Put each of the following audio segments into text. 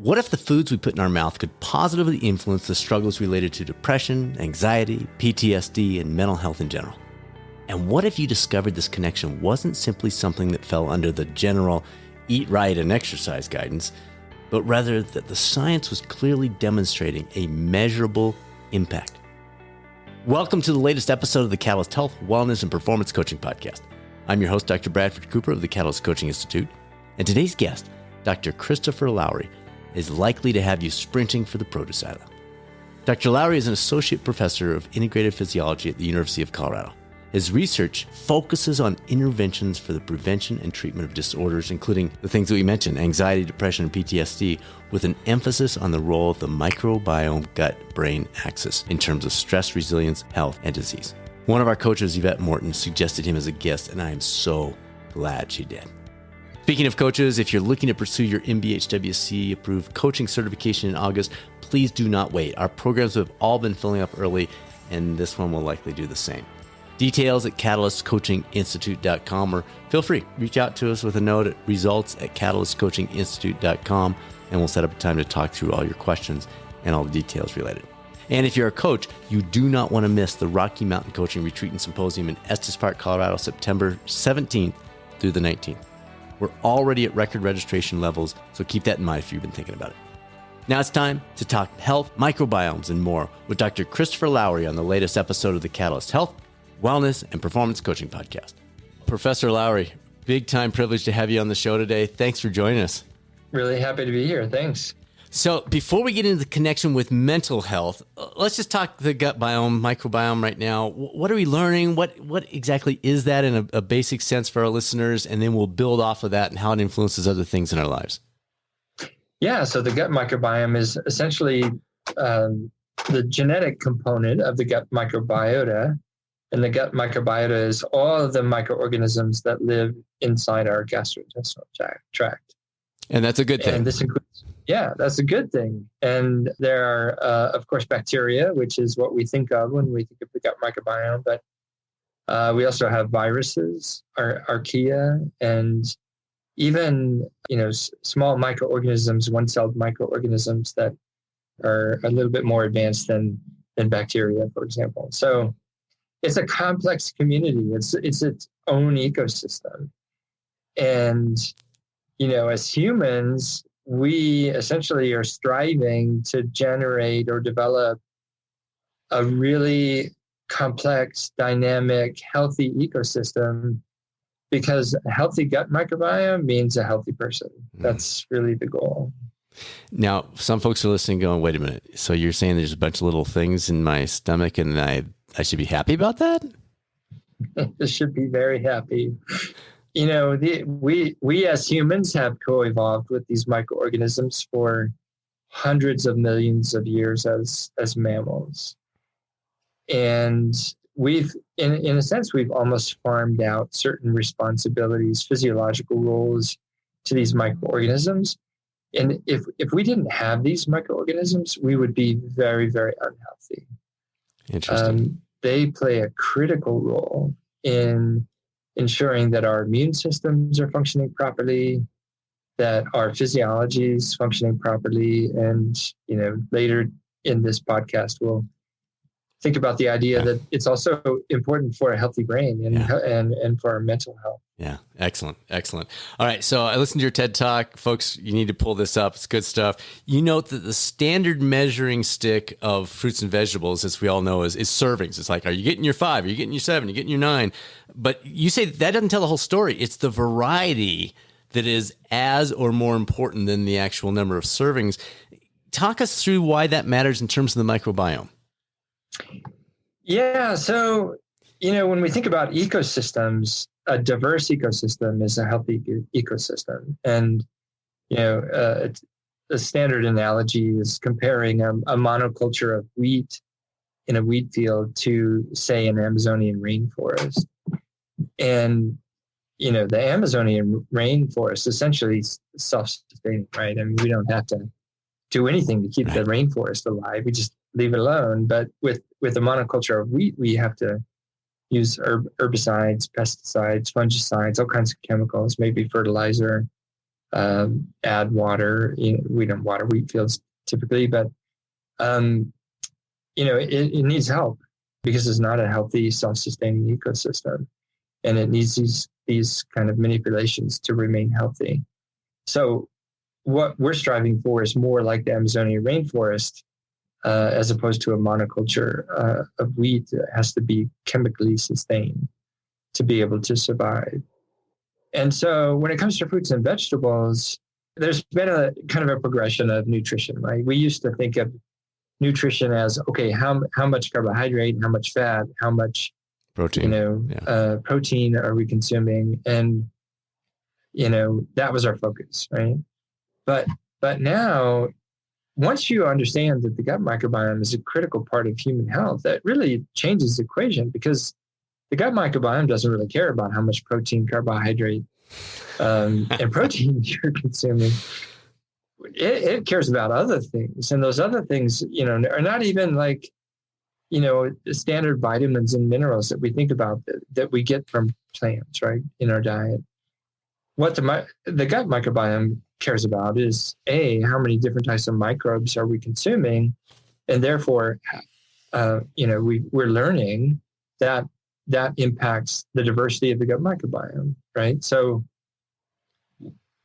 What if the foods we put in our mouth could positively influence the struggles related to depression, anxiety, PTSD, and mental health in general? And what if you discovered this connection wasn't simply something that fell under the general eat right and exercise guidance, but rather that the science was clearly demonstrating a measurable impact? Welcome to the latest episode of the Catalyst Health, Wellness, and Performance Coaching Podcast. I'm your host, Dr. Bradford Cooper of the Catalyst Coaching Institute, and today's guest, Dr. Christopher Lowry, is likely to have you sprinting for the produce aisle. Dr. Lowry is an associate professor of integrative physiology at the University of Colorado. His research focuses on interventions for the prevention and treatment of disorders, including the things that we mentioned, anxiety, depression, and PTSD, with an emphasis on the role of the microbiome-gut-brain axis in terms of stress resilience, health, and disease. One of our coaches, Yvette Morton, suggested him as a guest, and I am so glad she did. Speaking of coaches, if you're looking to pursue your MBHWC approved coaching certification in August, please do not wait. Our programs have all been filling up early, and this one will likely do the same. Details at catalystcoachinginstitute.com, or feel free, reach out to us with a note at results@catalystcoachinginstitute.com, and we'll set up a time to talk through all your questions and all the details related. And if you're a coach, you do not want to miss the Rocky Mountain Coaching Retreat and Symposium in Estes Park, Colorado, September 17th through the 19th. We're already at record registration levels, so keep that in mind if you've been thinking about it. Now it's time to talk health, microbiomes, and more with Dr. Christopher Lowry on the latest episode of the Catalyst Health, Wellness, and Performance Coaching Podcast. Professor Lowry, big time privilege to have you on the show today. Thanks for joining us. Really happy to be here. Thanks. So before we get into the connection with mental health, let's just talk the gut biome, microbiome right now. What are we learning? What exactly is that in a basic sense for our listeners? And then we'll build off of that and how it influences other things in our lives. Yeah, so the gut microbiome is essentially the genetic component of the gut microbiota. And the gut microbiota is all of the microorganisms that live inside our gastrointestinal tract. And that's a good thing. And this includes, that's a good thing. And there are, of course, bacteria, which is what we think of when we think of the gut microbiome. But we also have viruses, archaea, and even, small microorganisms, one-celled microorganisms that are a little bit more advanced than bacteria, for example. So it's a complex community. It's its own ecosystem. And as humans, we essentially are striving to generate or develop a really complex, dynamic, healthy ecosystem, because a healthy gut microbiome means a healthy person. That's really the goal. Now, some folks are listening going, wait a minute. So you're saying there's a bunch of little things in my stomach and I should be happy about that? I should be very happy. We as humans have co-evolved with these microorganisms for hundreds of millions of years as mammals. And we've, in a sense, we've almost farmed out certain responsibilities, physiological roles to these microorganisms. And if we didn't have these microorganisms, we would be very, very unhealthy. Interesting. They play a critical role in ensuring that our immune systems are functioning properly, that our physiology is functioning properly. And, later in this podcast, we'll think about the idea that it's also important for a healthy brain and for our mental health. Yeah. Excellent. All right. So I listened to your TED Talk. Folks, you need to pull this up. It's good stuff. You note that the standard measuring stick of fruits and vegetables, as we all know, is servings. It's like, are you getting your 5? Are you getting your 7? Are you getting your 9? But you say that doesn't tell the whole story. It's the variety that is as or more important than the actual number of servings. Talk us through why that matters in terms of the microbiome. Yeah. So, when we think about ecosystems, a diverse ecosystem is a healthy ecosystem. And, a standard analogy is comparing a monoculture of wheat in a wheat field to, say, an Amazonian rainforest. And, the Amazonian rainforest essentially is self-sustaining, right? I mean, we don't have to do anything to keep the rainforest alive. We just leave it alone. But with the monoculture of wheat, we have to use herbicides, pesticides, fungicides, all kinds of chemicals, maybe fertilizer, add water. We don't water wheat fields typically, but it needs help because it's not a healthy, self-sustaining ecosystem, and it needs these kind of manipulations to remain healthy. So what we're striving for is more like the Amazonian rainforest, as opposed to a monoculture of wheat that has to be chemically sustained to be able to survive. And so when it comes to fruits and vegetables, there's been a kind of a progression of nutrition, right? We used to think of nutrition as, okay, how much carbohydrate, how much fat, how much protein, protein are we consuming? And, that was our focus, right? But now, once you understand that the gut microbiome is a critical part of human health, that really changes the equation, because the gut microbiome doesn't really care about how much protein, carbohydrate, and protein you're consuming. It cares about other things. And those other things, are not even like, standard vitamins and minerals that we think about that we get from plants, right, in our diet. What the gut microbiome cares about is, how many different types of microbes are we consuming? And therefore, we're learning that impacts the diversity of the gut microbiome, right? So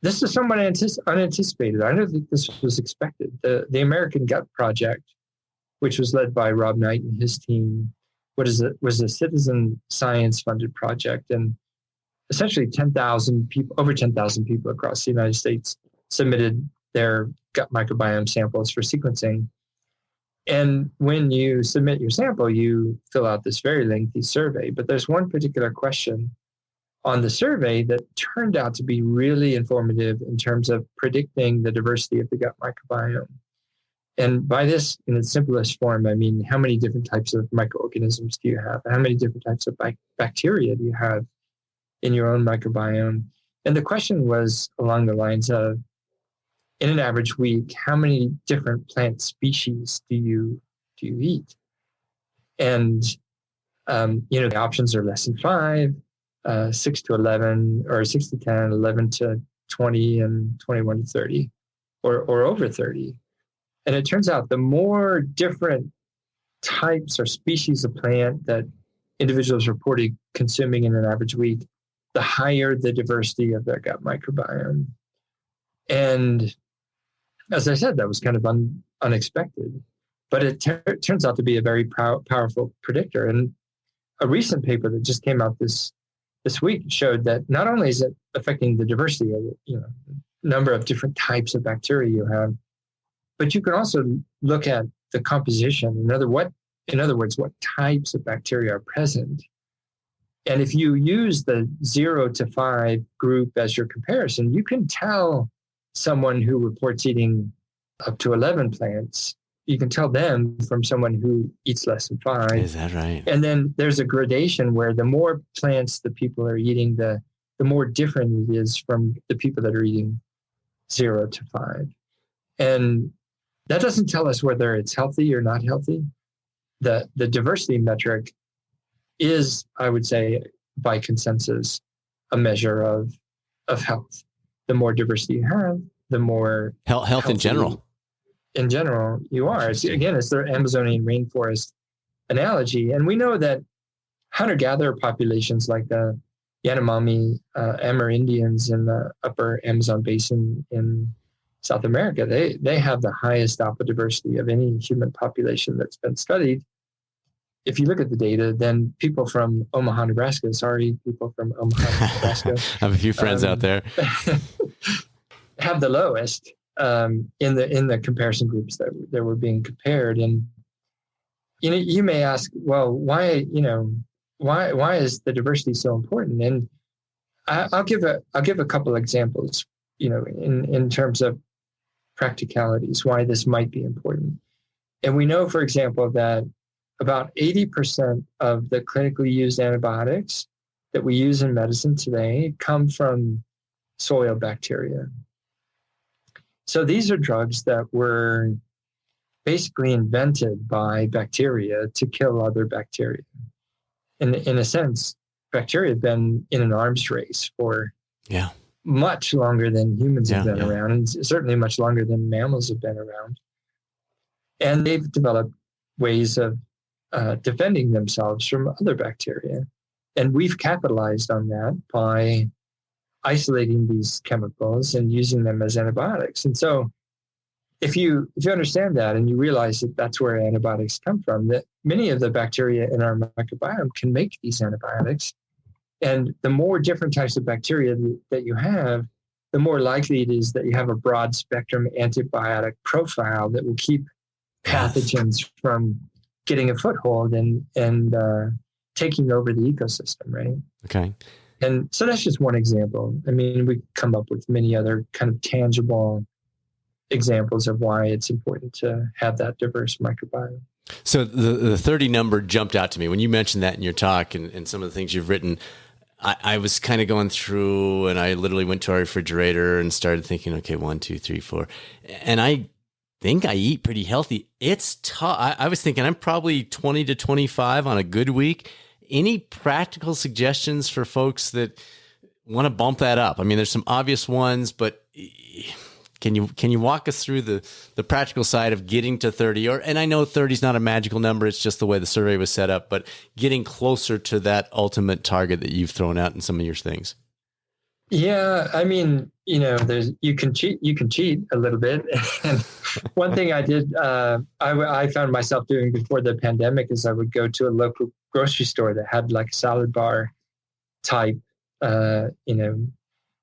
this is somewhat unanticipated. I don't think this was expected. The American Gut Project, which was led by Rob Knight and his team, was a citizen science funded project, and essentially over 10,000 people across the United States submitted their gut microbiome samples for sequencing. And when you submit your sample, you fill out this very lengthy survey. But there's one particular question on the survey that turned out to be really informative in terms of predicting the diversity of the gut microbiome. And by this, in its simplest form, I mean, how many different types of microorganisms do you have? How many different types of bacteria do you have in your own microbiome? And the question was along the lines of, in an average week, how many different plant species do you eat? And, the options are less than 5, 6 to 11, or 6 to 10, 11 to 20, and 21 to 30, or over 30. And it turns out the more different types or species of plant that individuals reported consuming in an average week, the higher the diversity of their gut microbiome. And as I said, that was kind of unexpected, but it turns out to be a very powerful predictor. And a recent paper that just came out this week showed that not only is it affecting the diversity of the number of different types of bacteria you have, but you can also look at the composition. In other words, what types of bacteria are present. And if you use the 0 to 5 group as your comparison, you can tell someone who reports eating up to 11 plants, you can tell them from someone who eats less than 5. Is that right? And then there's a gradation where the more plants the people are eating, the more different it is from the people that are eating 0 to 5. And that doesn't tell us whether it's healthy or not healthy. The diversity metric is, I would say, by consensus, a measure of health. The more diversity you have, the more health in general. In general, you are. It's the Amazonian rainforest analogy. And we know that hunter-gatherer populations like the Yanomami Amerindians in the upper Amazon basin in South America, they have the highest alpha diversity of any human population that's been studied. If you look at the data, then people from Omaha, Nebraska, I have a few friends out there, have the lowest in the comparison groups that were being compared. And you may ask, well, why is the diversity so important? And I'll give a couple examples, in terms of practicalities, why this might be important. And we know, for example, that about 80% of the clinically used antibiotics that we use in medicine today come from soil bacteria. So these are drugs that were basically invented by bacteria to kill other bacteria. In a sense, bacteria have been in an arms race for much longer than humans have been Yeah. around, and certainly much longer than mammals have been around. And they've developed ways of defending themselves from other bacteria. And we've capitalized on that by isolating these chemicals and using them as antibiotics. And so if you understand that and you realize that that's where antibiotics come from, that many of the bacteria in our microbiome can make these antibiotics. And the more different types of bacteria that you have, the more likely it is that you have a broad spectrum antibiotic profile that will keep pathogens from getting a foothold and taking over the ecosystem, right? Okay. And so that's just one example. I mean, we come up with many other kind of tangible examples of why it's important to have that diverse microbiome. So the 30 number jumped out to me when you mentioned that in your talk and some of the things you've written. I was kind of going through, and I literally went to our refrigerator and started thinking, okay, 1, 2, 3, 4. And I think I eat pretty healthy. It's tough. I was thinking I'm probably 20 to 25 on a good week. Any practical suggestions for folks that want to bump that up? I mean, there's some obvious ones, but can you walk us through the practical side of getting to 30? And I know 30 is not a magical number. It's just the way the survey was set up, but getting closer to that ultimate target that you've thrown out in some of your things. Yeah, I mean, you can cheat a little bit. And one thing I did, I found myself doing before the pandemic is I would go to a local grocery store that had like a salad bar type,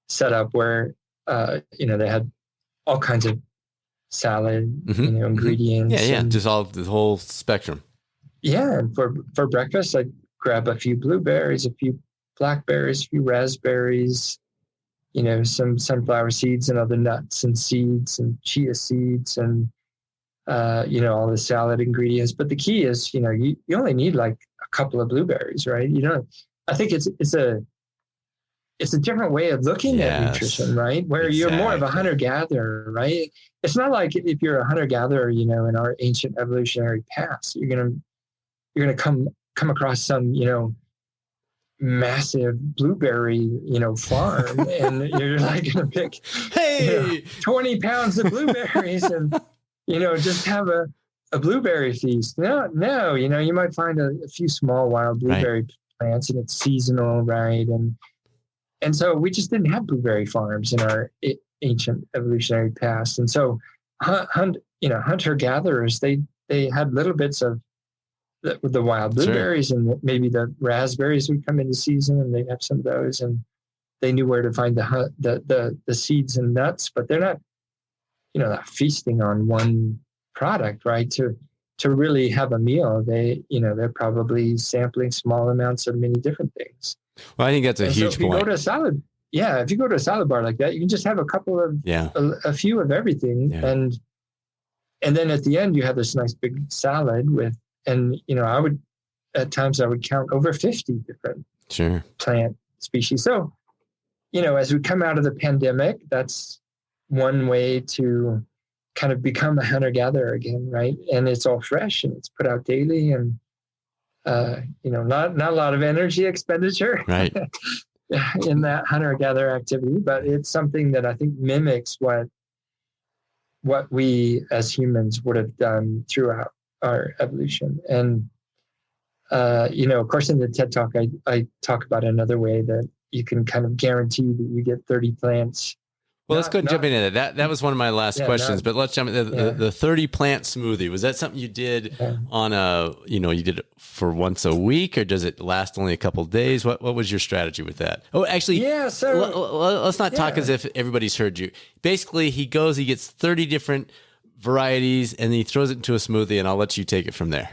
setup where, they had all kinds of salad, ingredients. Yeah. Just all the whole spectrum. Yeah. And for breakfast, I'd grab a few blueberries, a few blackberries, a few raspberries, some sunflower seeds and other nuts and seeds and chia seeds and, all the salad ingredients. But the key is, you only need like a couple of blueberries, right? I think it's a different way of looking at nutrition, right? Where you're more of a hunter-gatherer, right? It's not like if you're a hunter-gatherer, in our ancient evolutionary past, you're gonna come across some, massive blueberry, farm, and you're like gonna pick 20 pounds of blueberries and just have a blueberry feast. No, you might find a few small wild blueberry plants, and it's seasonal, right? And so we just didn't have blueberry farms in our ancient evolutionary past. And so hunter-gatherers, they had little bits of the wild blueberries, and maybe the raspberries would come into season, and they'd have some of those, and they knew where to find the seeds and nuts, but they're not, not feasting on one product, right? To really have a meal, they're probably sampling small amounts of many different things. Well, I think that's a huge point. If you go to a salad bar like that, you can just have a couple of, a few of everything. Yeah. And then at the end, you have this nice big salad with, and, at times I would count over 50 different plant species. So, as we come out of the pandemic, that's one way to kind of become a hunter-gatherer again, right? And it's all fresh and it's put out daily, and not a lot of energy expenditure in that hunter-gatherer activity, but it's something that I think mimics what we as humans would have done throughout our evolution. And, of course, in the TED Talk, I talk about another way that you can kind of guarantee that you get 30 plants. Well, let's go and jump into that. That was one of my last questions, but let's jump into the 30 plant smoothie. Was that something you did on you did it for once a week, or does it last only a couple of days? What was your strategy with that? Oh, actually, let's not talk as if everybody's heard you. Basically, he gets 30 different varieties and he throws it into a smoothie, and I'll let you take it from there.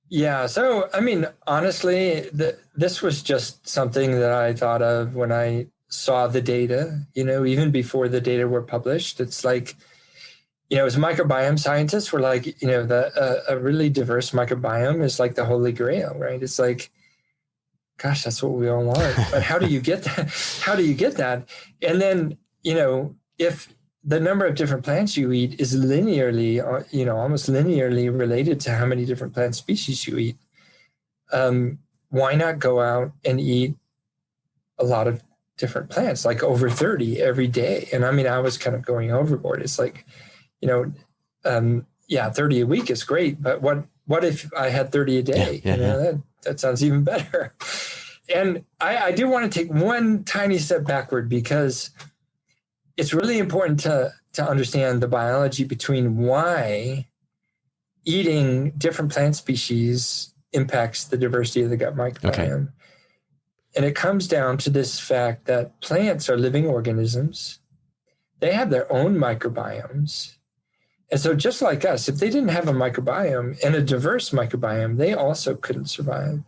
Yeah. So, I mean, honestly, this was just something that I thought of when I saw the data, even before the data were published. It's like, as microbiome scientists, we're like, a really diverse microbiome is like the holy grail, right? It's like, gosh, that's what we all want. But how do you get that? How do you get that? And then, if the number of different plants you eat is linearly, almost linearly related to how many different plant species you eat, why not go out and eat a lot of different plants, like over 30 every day. And I mean, I was kind of going overboard. It's like, 30 a week is great, but what if I had 30 a day? That sounds even better. And I do want to take one tiny step backward, because it's really important to understand the biology between why eating different plant species impacts the diversity of the gut microbiome. Okay. And it comes down to this fact that plants are living organisms. They have their own microbiomes. And so just like us, if they didn't have a microbiome and a diverse microbiome, they also couldn't survive.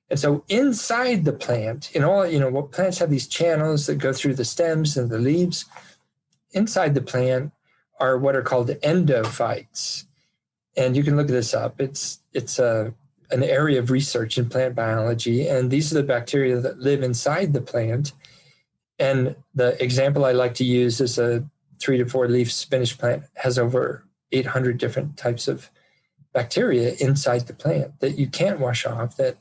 And so inside the plant, what plants have these channels that go through the stems and the leaves. Inside the plant are what are called endophytes. And you can look this up. It's an area of research in plant biology. And these are the bacteria that live inside the plant. And the example I like to use is a 3 to 4 leaf spinach plant has over 800 different types of bacteria inside the plant that you can't wash off, that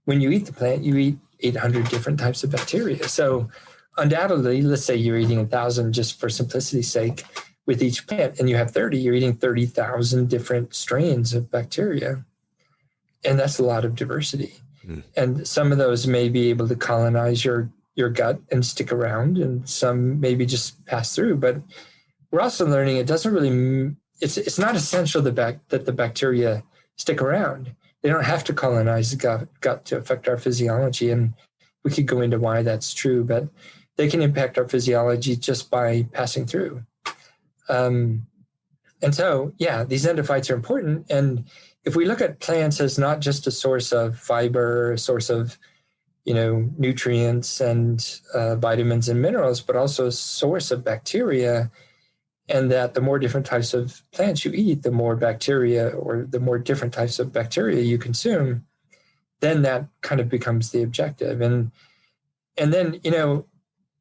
when you eat the plant, you eat 800 different types of bacteria. So undoubtedly, let's say you're eating 1,000 just for simplicity's sake with each plant, and you have 30, you're eating 30,000 different strains of bacteria. And that's a lot of diversity. And some of those may be able to colonize your gut and stick around, and some maybe just pass through. But we're also learning it doesn't really, it's not essential that the bacteria stick around. They don't have to colonize the gut to affect our physiology. And we could go into why that's true, but they can impact our physiology just by passing through. And so, these endophytes are important. And if we look at plants as not just a source of fiber, a source of, nutrients and vitamins and minerals, but also a source of bacteria, and that the more different types of plants you eat, the more bacteria, or the more different types of bacteria you consume, then that kind of becomes the objective. And then,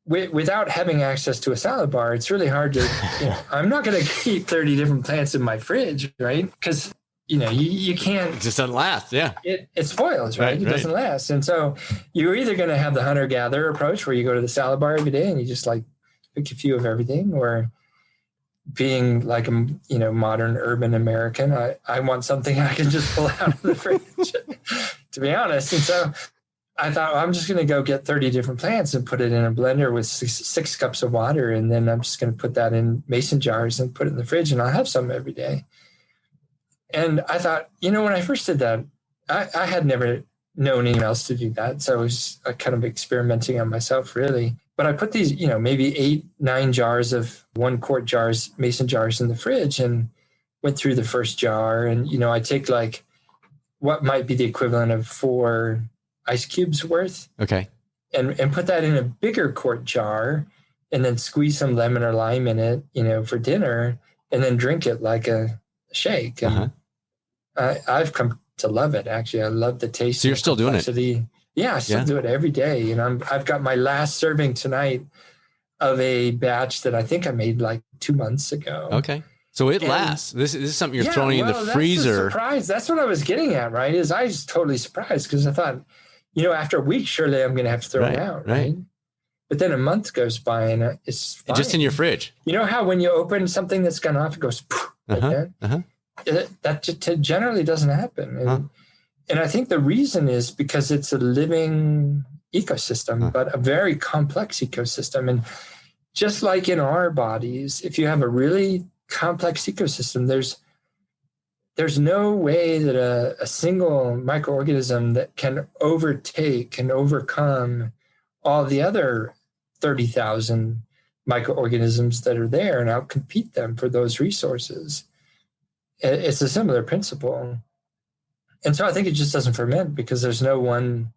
without having access to a salad bar, it's really hard to, I'm not going to keep 30 different plants in my fridge, right? Because, you can't. It just doesn't last, yeah. It spoils, right? It doesn't last. And so you're either going to have the hunter-gatherer approach, where you go to the salad bar every day and you just pick a few of everything, or being like a modern urban American, I want something I can just pull out of the fridge, to be honest. And so I thought, well, I'm just going to go get 30 different plants and put it in a blender with six cups of water. And then I'm just going to put that in mason jars and put it in the fridge, and I'll have some every day. And I thought, when I first did that, I had never known anyone else to do that. So I was kind of experimenting on myself, really. But I put these, maybe 8-9 jars of 1 quart jars, mason jars, in the fridge, and went through the first jar. And, I take what might be the equivalent of 4 ice cubes worth. Okay. And put that in a bigger quart jar, and then squeeze some lemon or lime in it, for dinner, and then drink it like a shake. And I've come to love it, actually. I love the taste. So you're still doing it? Yeah, I still do it every day. I've got my last serving tonight of a batch that I think I made 2 months ago. Okay. So it lasts. This is something you're throwing in the freezer. That's surprise. That's what I was getting at, right? Is I was totally surprised, because I thought, after a week, surely I'm going to have to throw it out, right? But then a month goes by and it's fine. Just in your fridge. You know how when you open something that's gone off, it goes poof, like that? That generally doesn't happen. And I think the reason is because it's a living ecosystem, but a very complex ecosystem. And just like in our bodies, if you have a really complex ecosystem, there's no way that a single microorganism that can overtake and overcome all the other 30,000 microorganisms that are there and outcompete them for those resources. It's a similar principle. And so I think it just doesn't ferment, because there's no one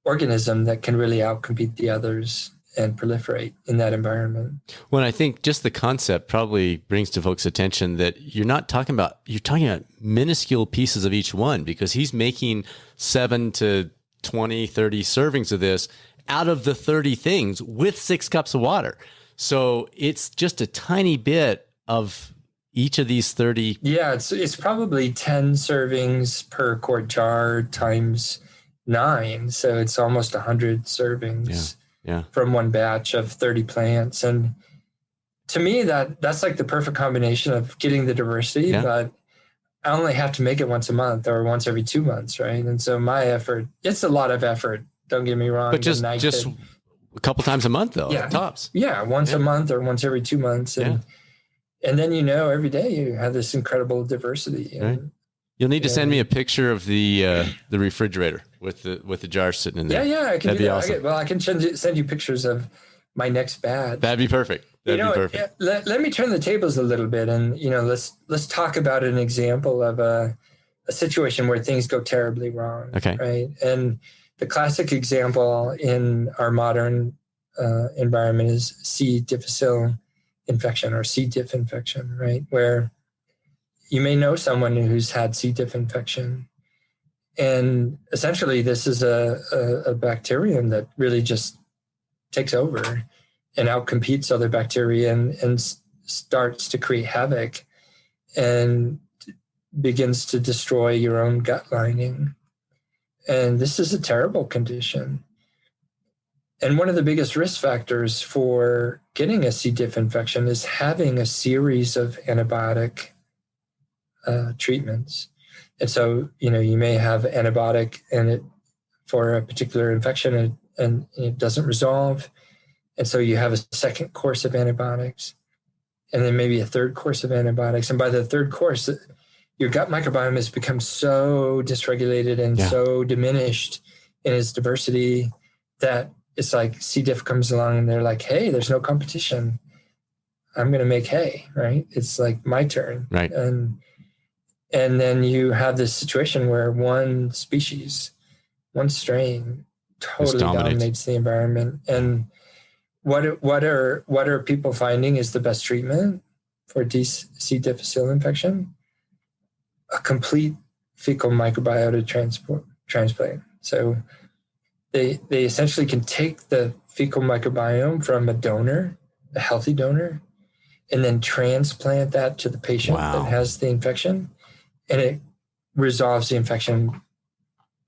organism that can really outcompete the others and proliferate in that environment. Well, I think just the concept probably brings to folks' attention that you're talking about minuscule pieces of each one, because he's making 7 to 20, 30 servings of this out of the 30 things with 6 cups of water. So it's just a tiny bit of each of these 30. Yeah, it's probably 10 servings per quart jar times 9. So it's almost 100 servings. from one batch of 30 plants. And to me, that's like the perfect combination of getting the diversity, but I only have to make it once a month or once every 2 months, right? And so my effort, it's a lot of effort, don't get me wrong. But just a couple times a month though, tops. Yeah, once a month or once every 2 months. And then, every day you have this incredible diversity. And, you'll need to send me a picture of the refrigerator with the jar sitting in there. Yeah, I can That'd do be that. awesome. I can send you pictures of my next batch. That'd be perfect. Perfect. Let me turn the tables a little bit, and let's talk about an example of a situation where things go terribly wrong. Okay. Right. And the classic example in our modern environment is C. difficile infection or C. diff infection, right? Where you may know someone who's had C. diff infection. And essentially, this is a bacterium that really just takes over and outcompetes other bacteria and starts to create havoc and begins to destroy your own gut lining. And this is a terrible condition. And one of the biggest risk factors for getting a C. diff infection is having a series of antibiotic treatments. And so, you may have antibiotic for a particular infection and it doesn't resolve. And so you have a second course of antibiotics and then maybe a third course of antibiotics. And by the third course, your gut microbiome has become so dysregulated and so diminished in its diversity that it's like C. diff comes along and they're like, hey, there's no competition. I'm going to make hay, right? It's like my turn. Right. And then you have this situation where one species, one strain totally dominates the environment. And what are people finding is the best treatment for C. difficile infection? A complete fecal microbiota transplant. So they essentially can take the fecal microbiome from a donor, a healthy donor, and then transplant that to the patient that has the infection. And it resolves the infection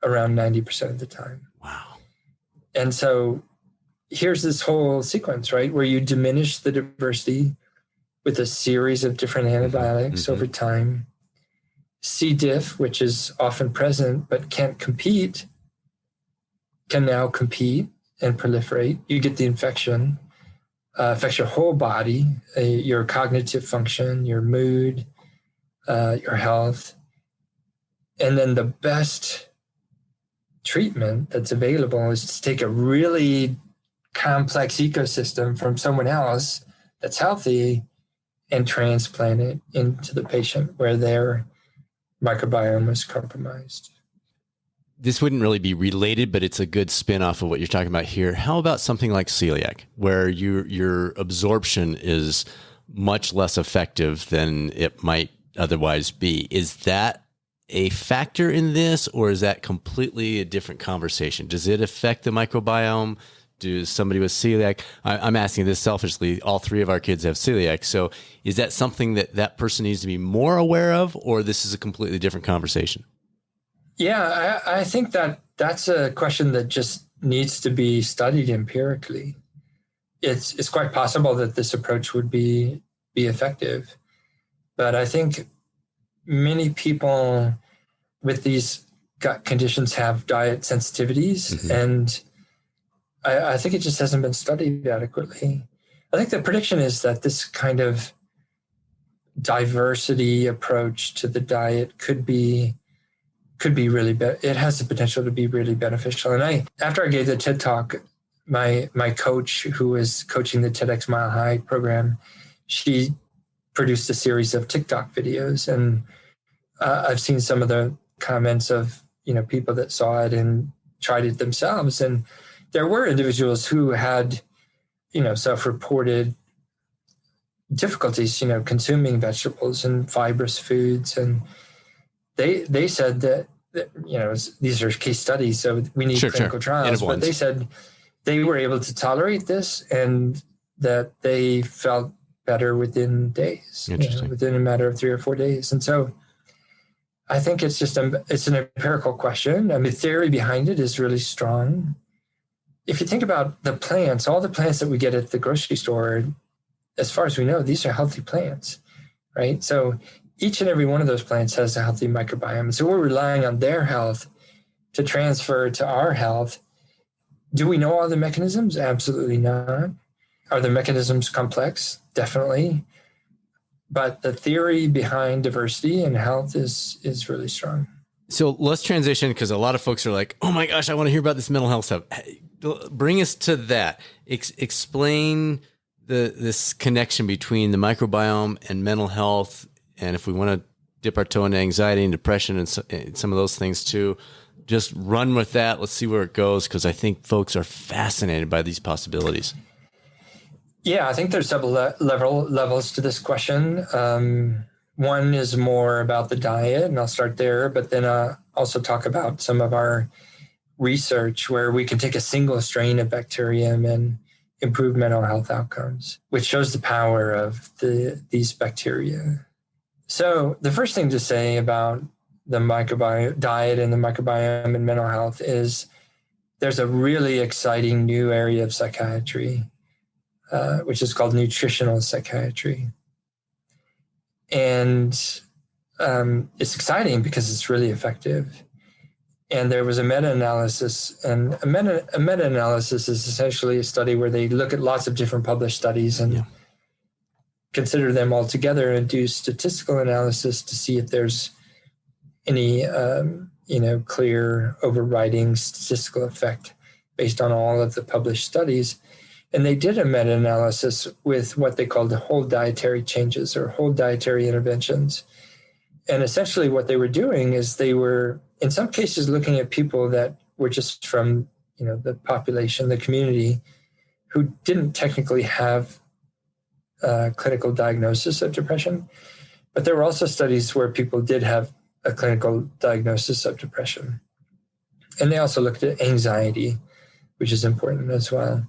around 90% of the time. Wow. And so here's this whole sequence, right, where you diminish the diversity with a series of different antibiotics over time. C. diff, which is often present but can't compete, can now compete and proliferate. You get the infection, affects your whole body, your cognitive function, your mood, your health. And then the best treatment that's available is to take a really complex ecosystem from someone else that's healthy and transplant it into the patient where their microbiome is compromised. This wouldn't really be related, but it's a good spin-off of what you're talking about here. How about something like celiac, where your absorption is much less effective than it might otherwise be? Is that a factor in this, or is that completely a different conversation? Does it affect the microbiome? Does somebody with celiac, I'm asking this selfishly, all three of our kids have celiac. So is that something that person needs to be more aware of, or this is a completely different conversation? Yeah, I think that's a question that just needs to be studied empirically. It's quite possible that this approach would be effective. But I think many people with these gut conditions have diet sensitivities, and I think it just hasn't been studied adequately. I think the prediction is that this kind of diversity approach to the diet could be really it has the potential to be really beneficial. And after I gave the TED Talk, my coach, who was coaching the TEDx Mile High program, she produced a series of TikTok videos, and I've seen some of the comments of people that saw it and tried it themselves, and there were individuals who had self-reported difficulties consuming vegetables and fibrous foods, and they said that these are case studies, so we need clinical trials, but they said they were able to tolerate this and that they felt better within days, within a matter of 3 or 4 days. And so I think it's an empirical question. I mean, the theory behind it is really strong. if you think about the plants, all the plants that we get at the grocery store, as far as we know, these are healthy plants, right? So each and every one of those plants has a healthy microbiome. So we're relying on their health to transfer to our health. Do we know all the mechanisms? Absolutely not. Are the mechanisms complex? Definitely. But the theory behind diversity and health is really strong. So let's transition, because a lot of folks are like, oh my gosh, I want to hear about this mental health stuff. Bring us to that. Explain this connection between the microbiome and mental health. And if we want to dip our toe into anxiety and depression and some of those things too, just run with that. Let's see where it goes, because I think folks are fascinated by these possibilities. Yeah, I think there's several levels to this question. One is more about the diet, and I'll start there, but then also talk about some of our research where we can take a single strain of bacterium and improve mental health outcomes, which shows the power of these bacteria. So the first thing to say about the microbiome diet and the microbiome and mental health is there's a really exciting new area of psychiatry, which is called nutritional psychiatry. And it's exciting because it's really effective. And there was a meta-analysis, and a meta-analysis is essentially a study where they look at lots of different published studies and consider them all together and do statistical analysis to see if there's any clear overriding statistical effect based on all of the published studies. And they did a meta-analysis with what they called whole dietary changes or whole dietary interventions. And essentially what they were doing is they were, in some cases, looking at people that were just from, the population, the community, who didn't technically have a clinical diagnosis of depression. But there were also studies where people did have a clinical diagnosis of depression. And they also looked at anxiety, which is important as well.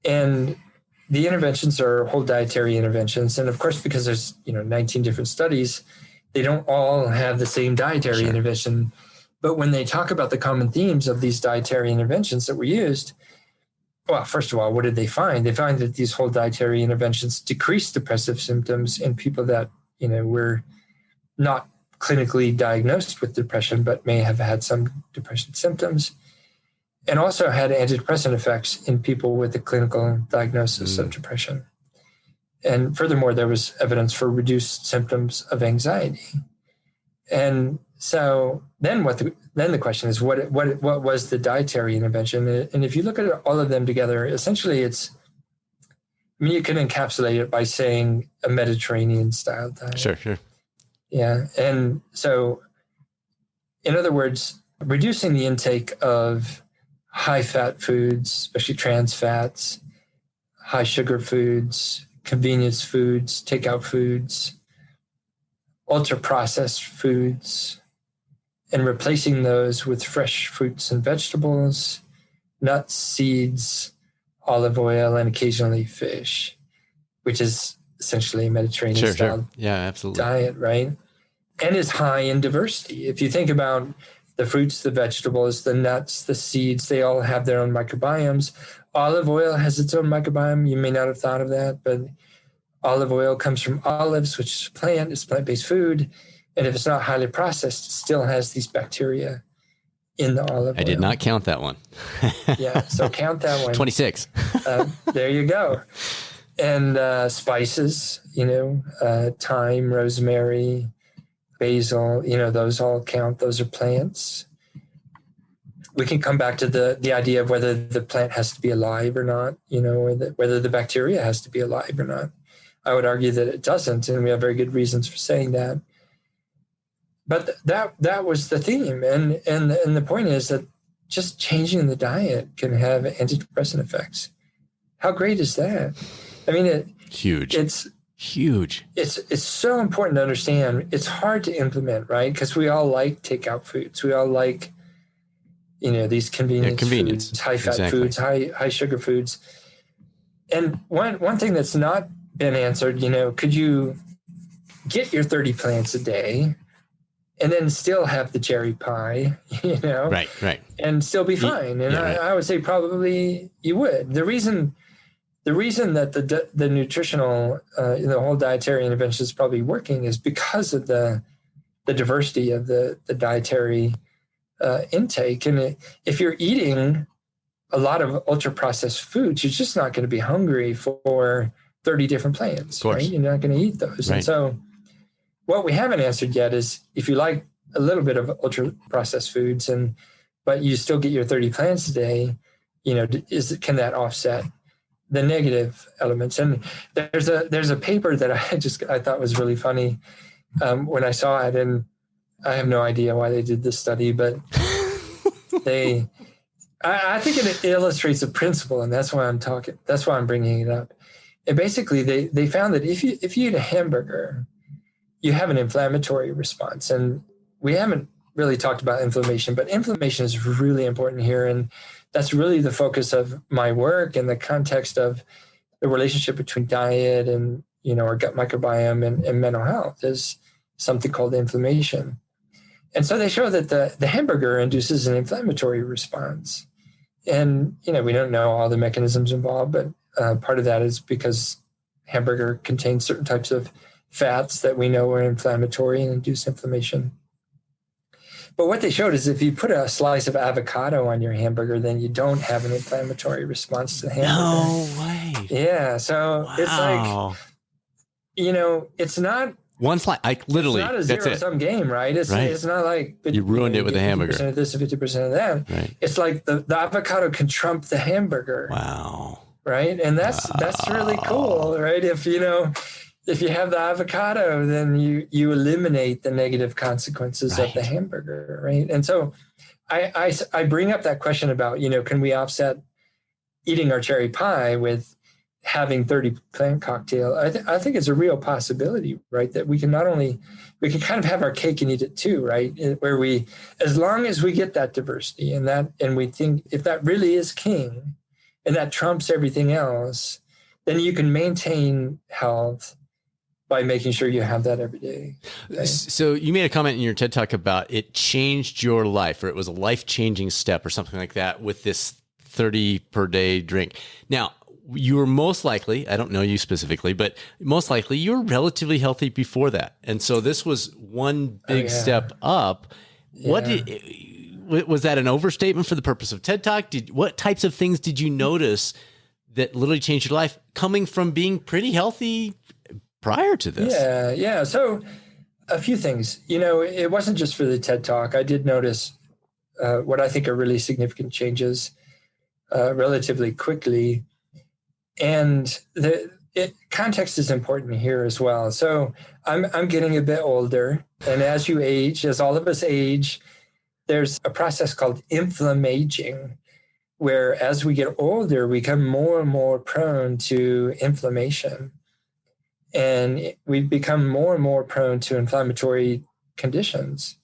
And the interventions are whole dietary interventions. And of course, because there's 19 different studies, they don't all have the same dietary intervention. But when they talk about the common themes of these dietary interventions that were used, well, first of all, what did they find? They find that these whole dietary interventions decrease depressive symptoms in people that were not clinically diagnosed with depression, but may have had some depression symptoms. And also had antidepressant effects in people with a clinical diagnosis of depression. And furthermore, there was evidence for reduced symptoms of anxiety. And so then the question is, what was the dietary intervention? And if you look at all of them together, essentially you can encapsulate it by saying a Mediterranean style diet. Sure. Yeah. And so, in other words, reducing the intake of high-fat foods, especially trans fats, high-sugar foods, convenience foods, takeout foods, ultra-processed foods, and replacing those with fresh fruits and vegetables, nuts, seeds, olive oil, and occasionally fish, which is essentially a Mediterranean-style diet, right? And is high in diversity. If you think about the fruits, the vegetables, the nuts, the seeds, they all have their own microbiomes. Olive oil has its own microbiome. You may not have thought of that, but olive oil comes from olives, which is a plant. It's plant-based food. And if it's not highly processed, it still has these bacteria in the olive oil. I did not count that one. Yeah, so count that one. 26. There you go. And spices, thyme, rosemary, basil, those all count. Those are plants. We can come back to the idea of whether the plant has to be alive or not, or whether the bacteria has to be alive or not. I would argue that it doesn't, and we have very good reasons for saying that. But that was the theme, and the point is that just changing the diet can have antidepressant effects. How great is that? I mean, huge. It's huge. It's so important to understand. It's hard to implement, right? Because we all like takeout foods. We all like, these convenience foods, high-fat foods, high sugar foods. And one thing that's not been answered, could you get your 30 plants a day and then still have the cherry pie, Right. and still be fine. And I would say probably you would. The reason that the nutritional, the whole dietary intervention is probably working is because of the diversity of the dietary intake. And if you're eating a lot of ultra processed foods, you're just not going to be hungry for 30 different plants, right? You're not going to eat those. Right. And so what we haven't answered yet is if you like a little bit of ultra processed foods but you still get your 30 plants a day, can that offset the negative elements? And there's a paper that I thought was really funny when I saw it, and I have no idea why they did this study, but I think it illustrates a principle, and that's why I'm bringing it up. And basically they found that if you eat a hamburger, you have an inflammatory response. And we haven't really talked about inflammation, but inflammation is really important here. And that's really the focus of my work in the context of the relationship between diet and, our gut microbiome and mental health is something called inflammation. And so they show that the hamburger induces an inflammatory response. And, we don't know all the mechanisms involved, but part of that is because hamburger contains certain types of fats that we know are inflammatory and induce inflammation. But what they showed is if you put a slice of avocado on your hamburger, then you don't have an inflammatory response to the hamburger. No way. Yeah. So It's like, it's not one slice. Literally, it's not a zero-sum game, right? It's not like you ruined it with a hamburger. 50% of this, 50% of that. Right. It's like the avocado can trump the hamburger. Wow. Right. And that's really cool, right? If you have the avocado, then you eliminate the negative consequences of the hamburger, right? And so I bring up that question about, can we offset eating our cherry pie with having 30 plant cocktail? I think it's a real possibility, right? That we can kind of have our cake and eat it too, right? Where as long as we get that diversity and we think if that really is king and that trumps everything else, then you can maintain health by making sure you have that every day. Right? So you made a comment in your TED Talk about it changed your life, or it was a life-changing step or something like that with this 30 per day drink. Now, you were most likely, I don't know you specifically, but most likely you were relatively healthy before that. And so this was one big step up. Yeah. Was that an overstatement for the purpose of TED Talk? What types of things did you notice that literally changed your life coming from being pretty healthy prior to this? Yeah. So a few things, it wasn't just for the TED Talk. I did notice what I think are really significant changes relatively quickly. And context is important here as well. So I'm getting a bit older. And as you age, as all of us age, there's a process called inflammaging, where as we get older, we become more and more prone to inflammation. And we become more and more prone to inflammatory conditions.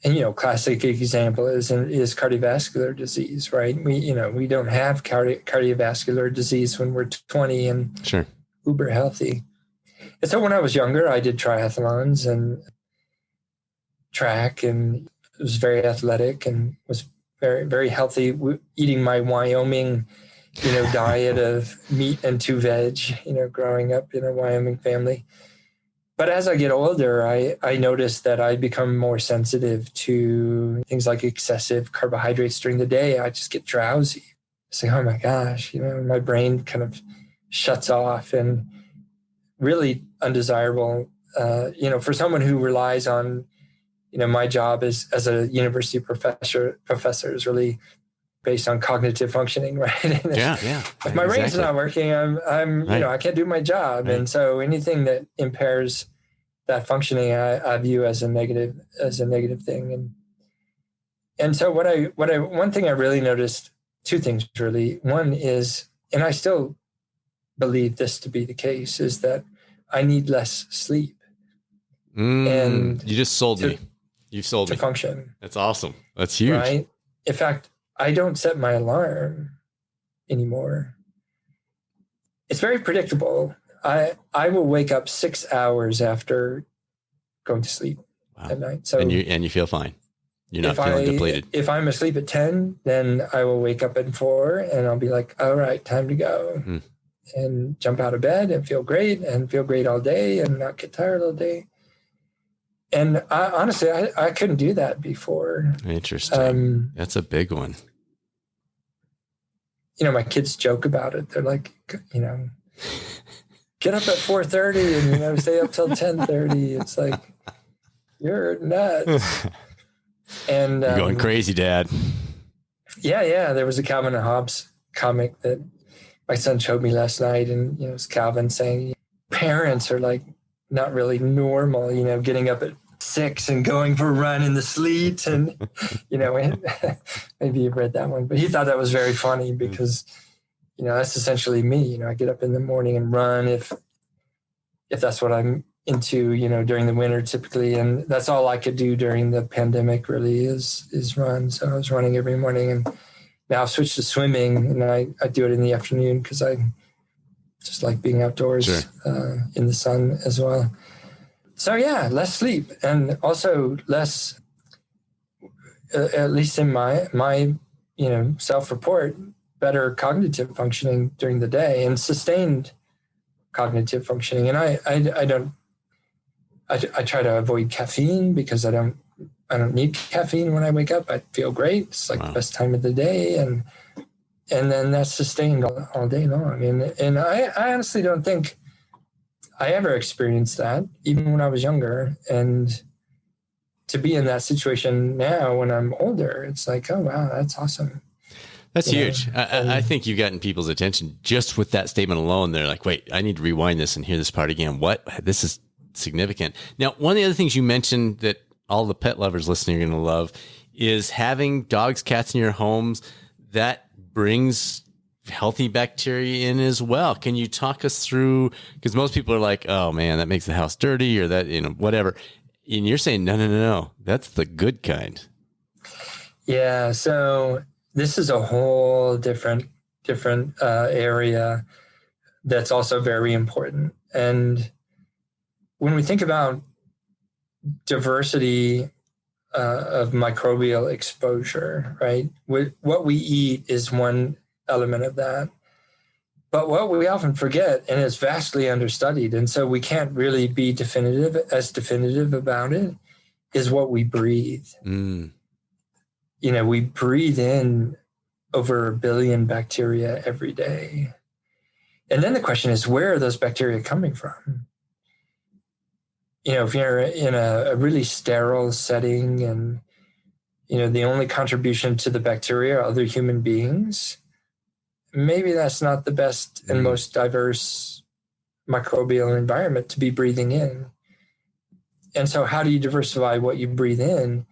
And, classic example is cardiovascular disease, right? We don't have cardiovascular disease when we're 20 and uber healthy. And so when I was younger, I did triathlons and track and was very athletic and was very, very healthy, eating my Wyoming diet of meat and 2 veg, growing up in a Wyoming family. But as I get older, I noticed that I become more sensitive to things like excessive carbohydrates during the day. I just get drowsy. It's like, oh my gosh, my brain kind of shuts off, and really undesirable, for someone who relies on, my job as a university professor is really based on cognitive functioning, right? If my brain's not working, I'm I can't do my job. Right. And so anything that impairs that functioning, I view as a negative thing. And so one thing I really noticed, 2 things really. One is, and I still believe this to be the case, is that I need less sleep. And you just sold me. You've sold me. To function. That's awesome. That's huge. Right? In fact, I don't set my alarm anymore. It's very predictable. I will wake up 6 hours after going to sleep. Wow. at night. So and you feel fine. You're not feeling depleted. If I'm asleep at 10, then I will wake up at 4 and I'll be like, all right, time to go. And jump out of bed and feel great all day and not get tired all day. And honestly, I couldn't do that before. Interesting. That's a big one. My kids joke about it. They're like, get up at 4:30 and, stay up till 10:30. It's like, you're nuts. And you're going crazy, Dad. Yeah. There was a Calvin and Hobbes comic that my son showed me last night, and it's Calvin saying parents are like not really normal, getting up at 6 and going for a run in the sleet, and maybe you've read that one, but he thought that was very funny because that's essentially me. I get up in the morning and run if that's what I'm into, during the winter typically, and that's all I could do during the pandemic really is run. So I was running every morning, and now I've switched to swimming, and I do it in the afternoon because I just like being outdoors. Sure. In the sun as well. So yeah, less sleep, and also less, at least in my self-report, better cognitive functioning during the day and sustained cognitive functioning. And I try to avoid caffeine because I don't need caffeine when I wake up. I feel great. It's like the best time of the day. And then that's sustained all day long. And I honestly don't think I ever experienced that, even when I was younger. And to be in that situation now when I'm older, it's like, oh, wow, that's awesome. That's huge. I think you've gotten people's attention just with that statement alone. They're like, wait, I need to rewind this and hear this part again. What? This is significant. Now, one of the other things you mentioned that all the pet lovers listening are going to love is having dogs, cats in your homes. That brings healthy bacteria in as well. Can you talk us through, because most people are like, oh man, that makes the house dirty or that, whatever. And you're saying, no, that's the good kind. Yeah. So this is a whole different area that's also very important. And when we think about diversity of microbial exposure, right? What we eat is one element of that. But what we often forget, and it's vastly understudied, and so we can't really be definitive about it, is what we breathe. We breathe in over 1 billion bacteria every day. And then the question is, where are those bacteria coming from? If you're in a really sterile setting and, the only contribution to the bacteria are other human beings, maybe that's not the best and most diverse microbial environment to be breathing in. And so how do you diversify what you breathe in?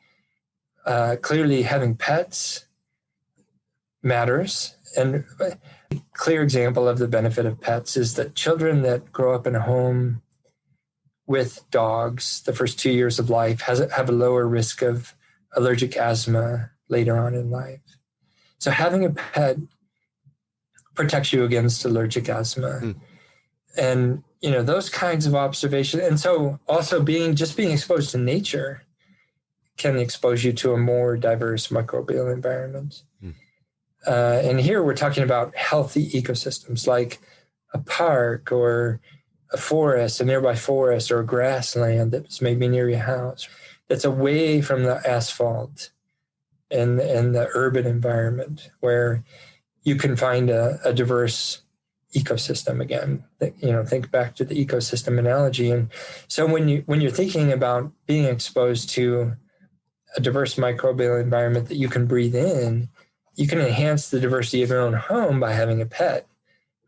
Clearly having pets matters. And a clear example of the benefit of pets is that children that grow up in a home with dogs the first 2 years of life have a lower risk of allergic asthma later on in life. So having a pet protects you against allergic asthma. And, those kinds of observations. And so also being exposed to nature can expose you to a more diverse microbial environment. And here we're talking about healthy ecosystems like a park or a forest, a nearby forest, or a grassland that's maybe near your house, that's away from the asphalt and the urban environment, where you can find a diverse ecosystem again. Think back to the ecosystem analogy. And so when you're thinking about being exposed to a diverse microbial environment that you can breathe in, you can enhance the diversity of your own home by having a pet.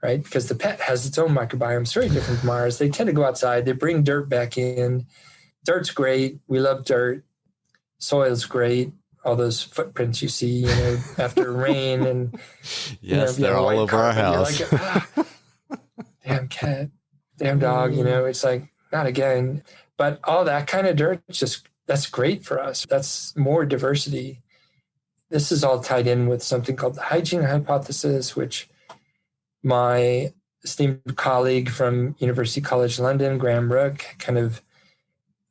Right? Because the pet has its own microbiome. It's very different from ours. They tend to go outside. They bring dirt back in. Dirt's great. We love dirt. Soil's great. All those footprints you see, after rain and yes, they're all over our house. You're like, damn cat, damn dog. It's like, not again. But all that kind of dirt, that's great for us. That's more diversity. This is all tied in with something called the hygiene hypothesis, which my esteemed colleague from University College London, Graham Rook, kind of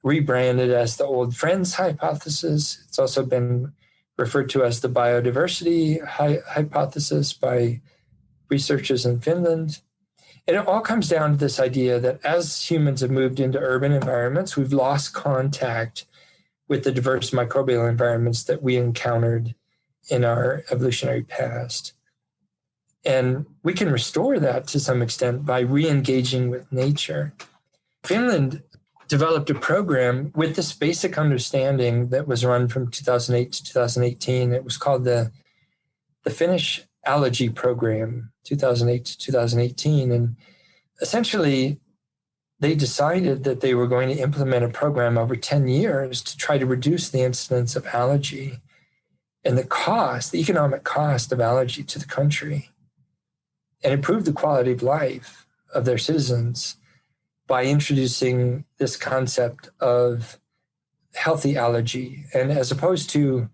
rebranded as the old friends hypothesis. It's also been referred to as the biodiversity hypothesis by researchers in Finland. And it all comes down to this idea that as humans have moved into urban environments, we've lost contact with the diverse microbial environments that we encountered in our evolutionary past. And we can restore that to some extent by re-engaging with nature. Finland developed a program with this basic understanding that was run from 2008 to 2018. It was called the Finnish Allergy Program, 2008 to 2018. And essentially, they decided that they were going to implement a program over 10 years to try to reduce the incidence of allergy and the economic cost of allergy to the country, and improve the quality of life of their citizens by introducing this concept of healthy allergy. And as opposed to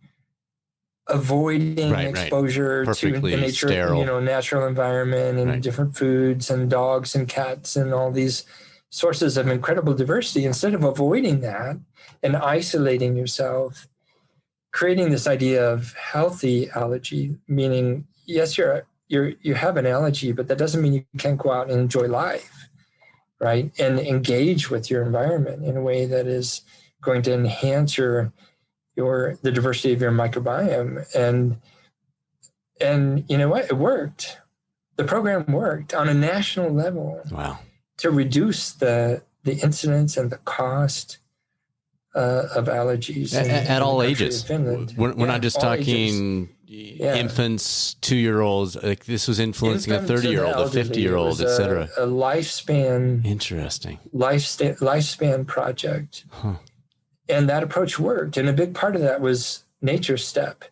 avoiding exposure to the nature, sterile, natural environment and different foods and dogs and cats and all these sources of incredible diversity, instead of avoiding that and isolating yourself, creating this idea of healthy allergy, meaning, yes, you have an allergy, but that doesn't mean you can't go out and enjoy life, right? And engage with your environment in a way that is going to enhance the diversity of your microbiome. And you know what? It worked. The program worked on a national level. Wow. To reduce the incidence and the cost of allergies at all ages. We're not just talking infants, 2-year-olds. Like, this was influencing a 30-year-old, a 50-year-old, etc. A lifespan. Interesting. Lifespan project. Huh. And that approach worked. And a big part of that was nature's step,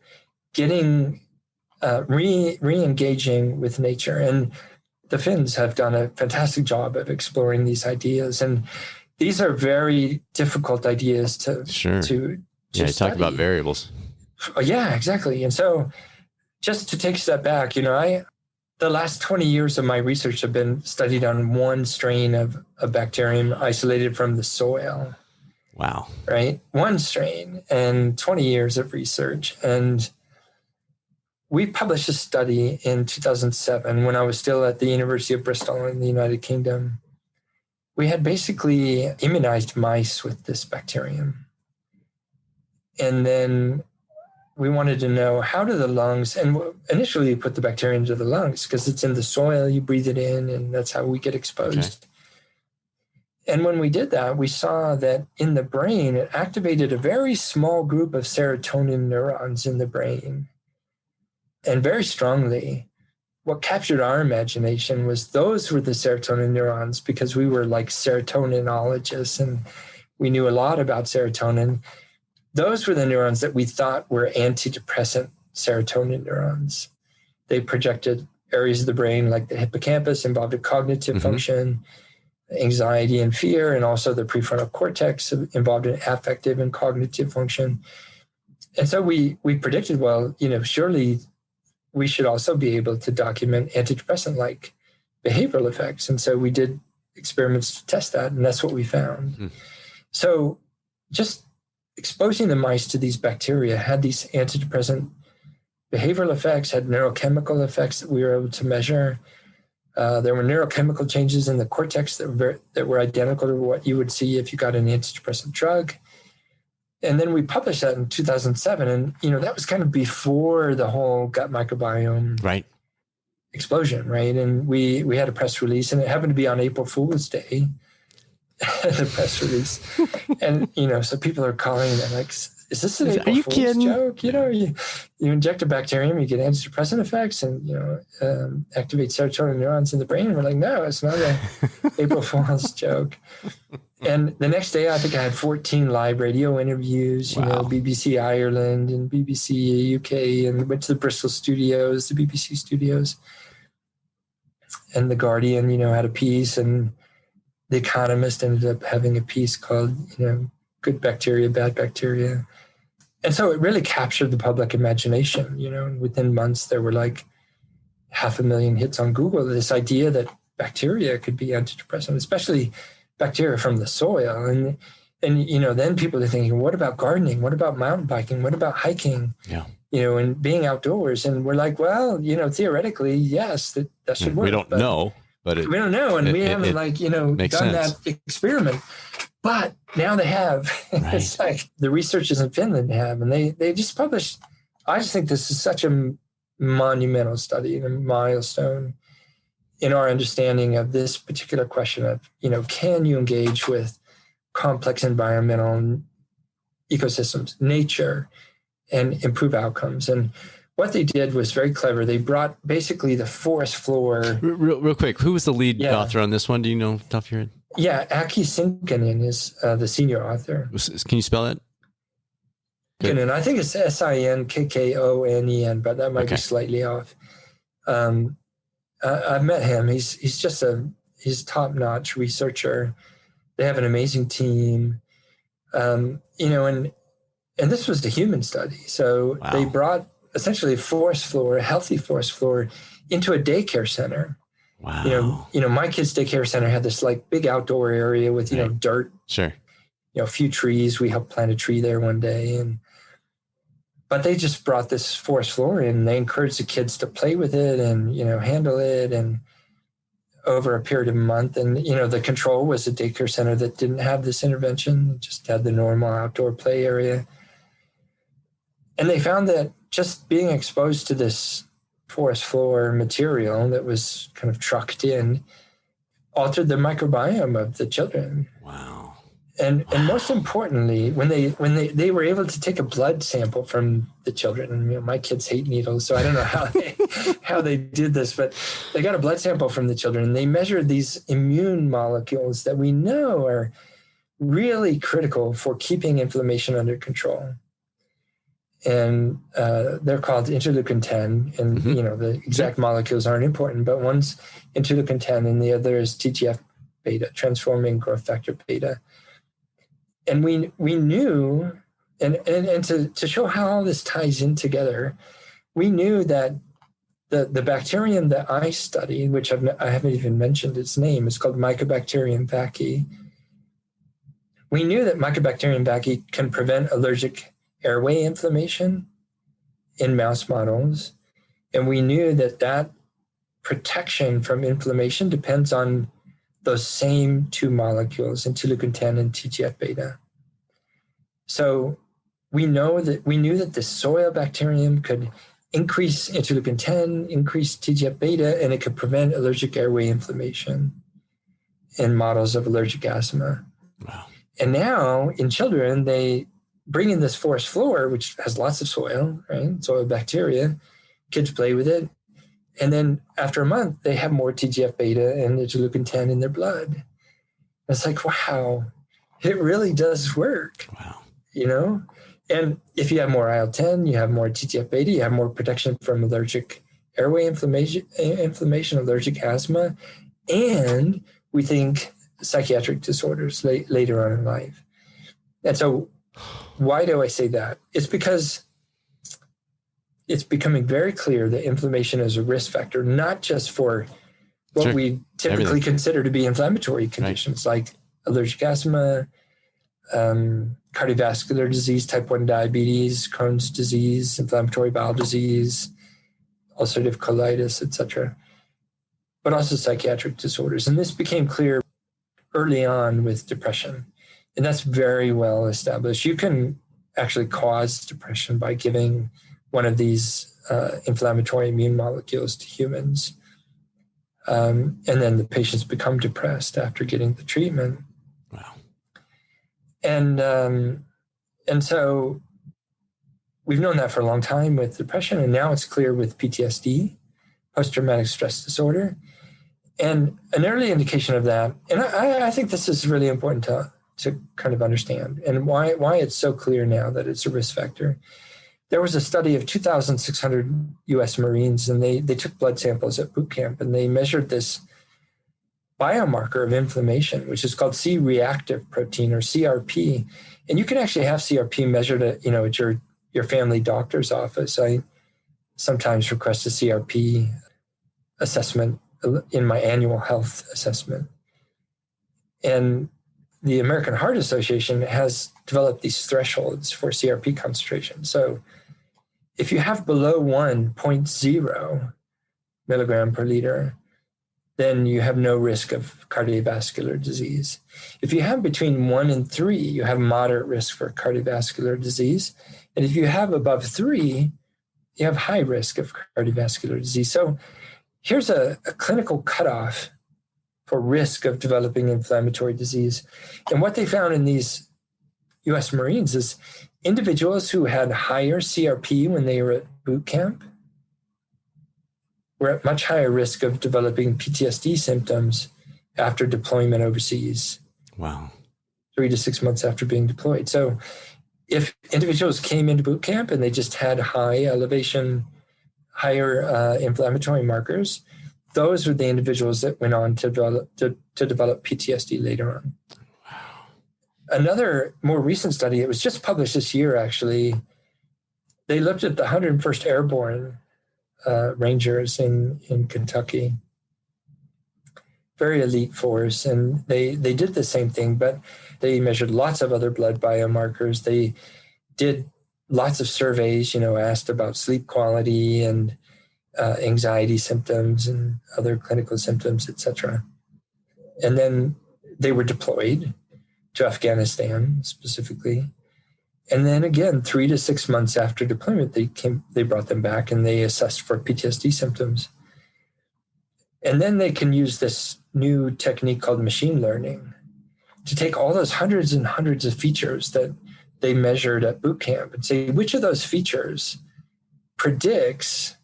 getting re-engaging with nature. And the Finns have done a fantastic job of exploring these ideas. And these are very difficult ideas to study. Talk about variables. Oh, yeah, exactly. And so just to take a step back, the last 20 years of my research have been studied on one strain of a bacterium isolated from the soil. Wow. Right? One strain and 20 years of research. And we published a study in 2007 when I was still at the University of Bristol in the United Kingdom. We had basically immunized mice with this bacterium. And then we wanted to know, how do the lungs, and initially we put the bacterium into the lungs because it's in the soil, you breathe it in, and that's how we get exposed. Okay. And when we did that, we saw that in the brain, it activated a very small group of serotonin neurons in the brain. And very strongly, what captured our imagination was those were the serotonin neurons, because we were like serotoninologists and we knew a lot about serotonin. Those were the neurons that we thought were antidepressant serotonin neurons. They projected areas of the brain like the hippocampus, involved in cognitive function, anxiety and fear, and also the prefrontal cortex involved in affective and cognitive function. And so we predicted, well, surely we should also be able to document antidepressant-like behavioral effects. And so we did experiments to test that, and that's what we found. So just exposing the mice to these bacteria had these antidepressant behavioral effects, had neurochemical effects that we were able to measure. There were neurochemical changes in the cortex that were identical to what you would see if you got an antidepressant drug. And then we published that in 2007. And, that was kind of before the whole gut microbiome explosion, right? And we had a press release, and it happened to be on April Fool's Day, the press release. And, so people are calling and like, is this an April Fool's joke? You inject a bacterium, you get antidepressant effects and, activate serotonin neurons in the brain. And we're like, no, it's not an April Fool's joke. And the next day, I think I had 14 live radio interviews, BBC Ireland and BBC UK, and went to the Bristol studios, the BBC studios. And The Guardian, had a piece, and The Economist ended up having a piece called, Good Bacteria, Bad Bacteria. And so it really captured the public imagination, and within months there were like 500,000 hits on Google. This idea that bacteria could be antidepressant, especially bacteria from the soil. And And, then people are thinking, what about gardening? What about mountain biking? What about hiking? Yeah. And being outdoors. And we're like, well, theoretically, yes, that should work. We don't know, but we don't know. And we haven't makes done sense. that experiment. But now they have. Right. It's like the researchers in Finland have, and they just published. I just think this is such a monumental study and a milestone in our understanding of this particular question of, can you engage with complex environmental ecosystems, nature, and improve outcomes? And what they did was very clever. They brought basically the forest floor. Real quick, who was the lead author on this one? Do you know off the top of your head? Yeah, Aki Sinkkanen is the senior author. Can you spell it? Sinkkanen, I think it's Sinkkonen, but that might be slightly off. I've met him. He's just he's top-notch researcher. They have an amazing team. And this was the human study. So they brought essentially a healthy forest floor into a daycare center. Wow. My kids' daycare center had this like big outdoor area with, dirt. Sure. A few trees. We helped plant a tree there one day. But they just brought this forest floor in, and they encouraged the kids to play with it and, handle it, and over a period of a month. And, the control was a daycare center that didn't have this intervention, just had the normal outdoor play area. And they found that just being exposed to this forest floor material that was kind of trucked in altered the microbiome of the children. Wow. And most importantly, when they were able to take a blood sample from the children, and my kids hate needles, so I don't know how they did this, but they got a blood sample from the children, and they measured these immune molecules that we know are really critical for keeping inflammation under control. And they're called interleukin 10, and the exact molecules aren't important, but one's interleukin 10 and the other is TGF beta, transforming growth factor beta. And we knew, and to show how all this ties in together, we knew that the bacterium that I studied, which I haven't even mentioned its name, is called Mycobacterium vaccae. We knew that Mycobacterium vaccae can prevent allergic airway inflammation in mouse models. And we knew that protection from inflammation depends on those same two molecules, interleukin 10 and TGF beta. So we knew that the soil bacterium could increase interleukin 10, increase TGF beta, and it could prevent allergic airway inflammation in models of allergic asthma. Wow. And now in children, they bring in this forest floor, which has lots of soil, right? Soil bacteria. Kids play with it. And then after a month, they have more TGF beta and interleukin 10 in their blood. And it's like, wow, it really does work. Wow. And if you have more IL-10, you have more TGF beta, you have more protection from allergic airway inflammation, allergic asthma, and we think psychiatric disorders later on in life. And so why do I say that? It's because it's becoming very clear that inflammation is a risk factor, not just for what we typically consider to be inflammatory conditions like allergic asthma, cardiovascular disease, type 1 diabetes, Crohn's disease, inflammatory bowel disease, ulcerative colitis, etc., but also psychiatric disorders. And this became clear early on with depression. And that's very well established. You can actually cause depression by giving one of these inflammatory immune molecules to humans. And then the patients become depressed after getting the treatment. Wow. And so we've known that for a long time with depression, and now it's clear with PTSD, post-traumatic stress disorder. And an early indication of that, and I think this is really important to kind of understand, and why it's so clear now that it's a risk factor. There was a study of 2,600 U.S. Marines, and they took blood samples at boot camp, and they measured this biomarker of inflammation, which is called C-reactive protein, or CRP. And you can actually have CRP measured at your family doctor's office. I sometimes request a CRP assessment in my annual health assessment. And the American Heart Association has developed these thresholds for CRP concentration. So if you have below 1.0 milligram per liter, then you have no risk of cardiovascular disease. If you have between 1 and 3, you have moderate risk for cardiovascular disease. And if you have above 3, you have high risk of cardiovascular disease. So here's a clinical cutoff for risk of developing inflammatory disease. And what they found in these US Marines is individuals who had higher CRP when they were at boot camp were at much higher risk of developing PTSD symptoms after deployment overseas. Wow. 3 to 6 months after being deployed. So if individuals came into boot camp and they just had high elevation, higher inflammatory markers, those were the individuals that went on to develop PTSD later on. Wow. Another more recent study, it was just published this year actually, they looked at the 101st Airborne Rangers in Kentucky. Very elite force, and they did the same thing, but they measured lots of other blood biomarkers. They did lots of surveys, asked about sleep quality and anxiety symptoms and other clinical symptoms, etc. And then they were deployed to Afghanistan specifically. And then again, 3 to 6 months after deployment, they brought them back and they assessed for PTSD symptoms. And then they can use this new technique called machine learning to take all those hundreds and hundreds of features that they measured at boot camp and say, which of those features predicts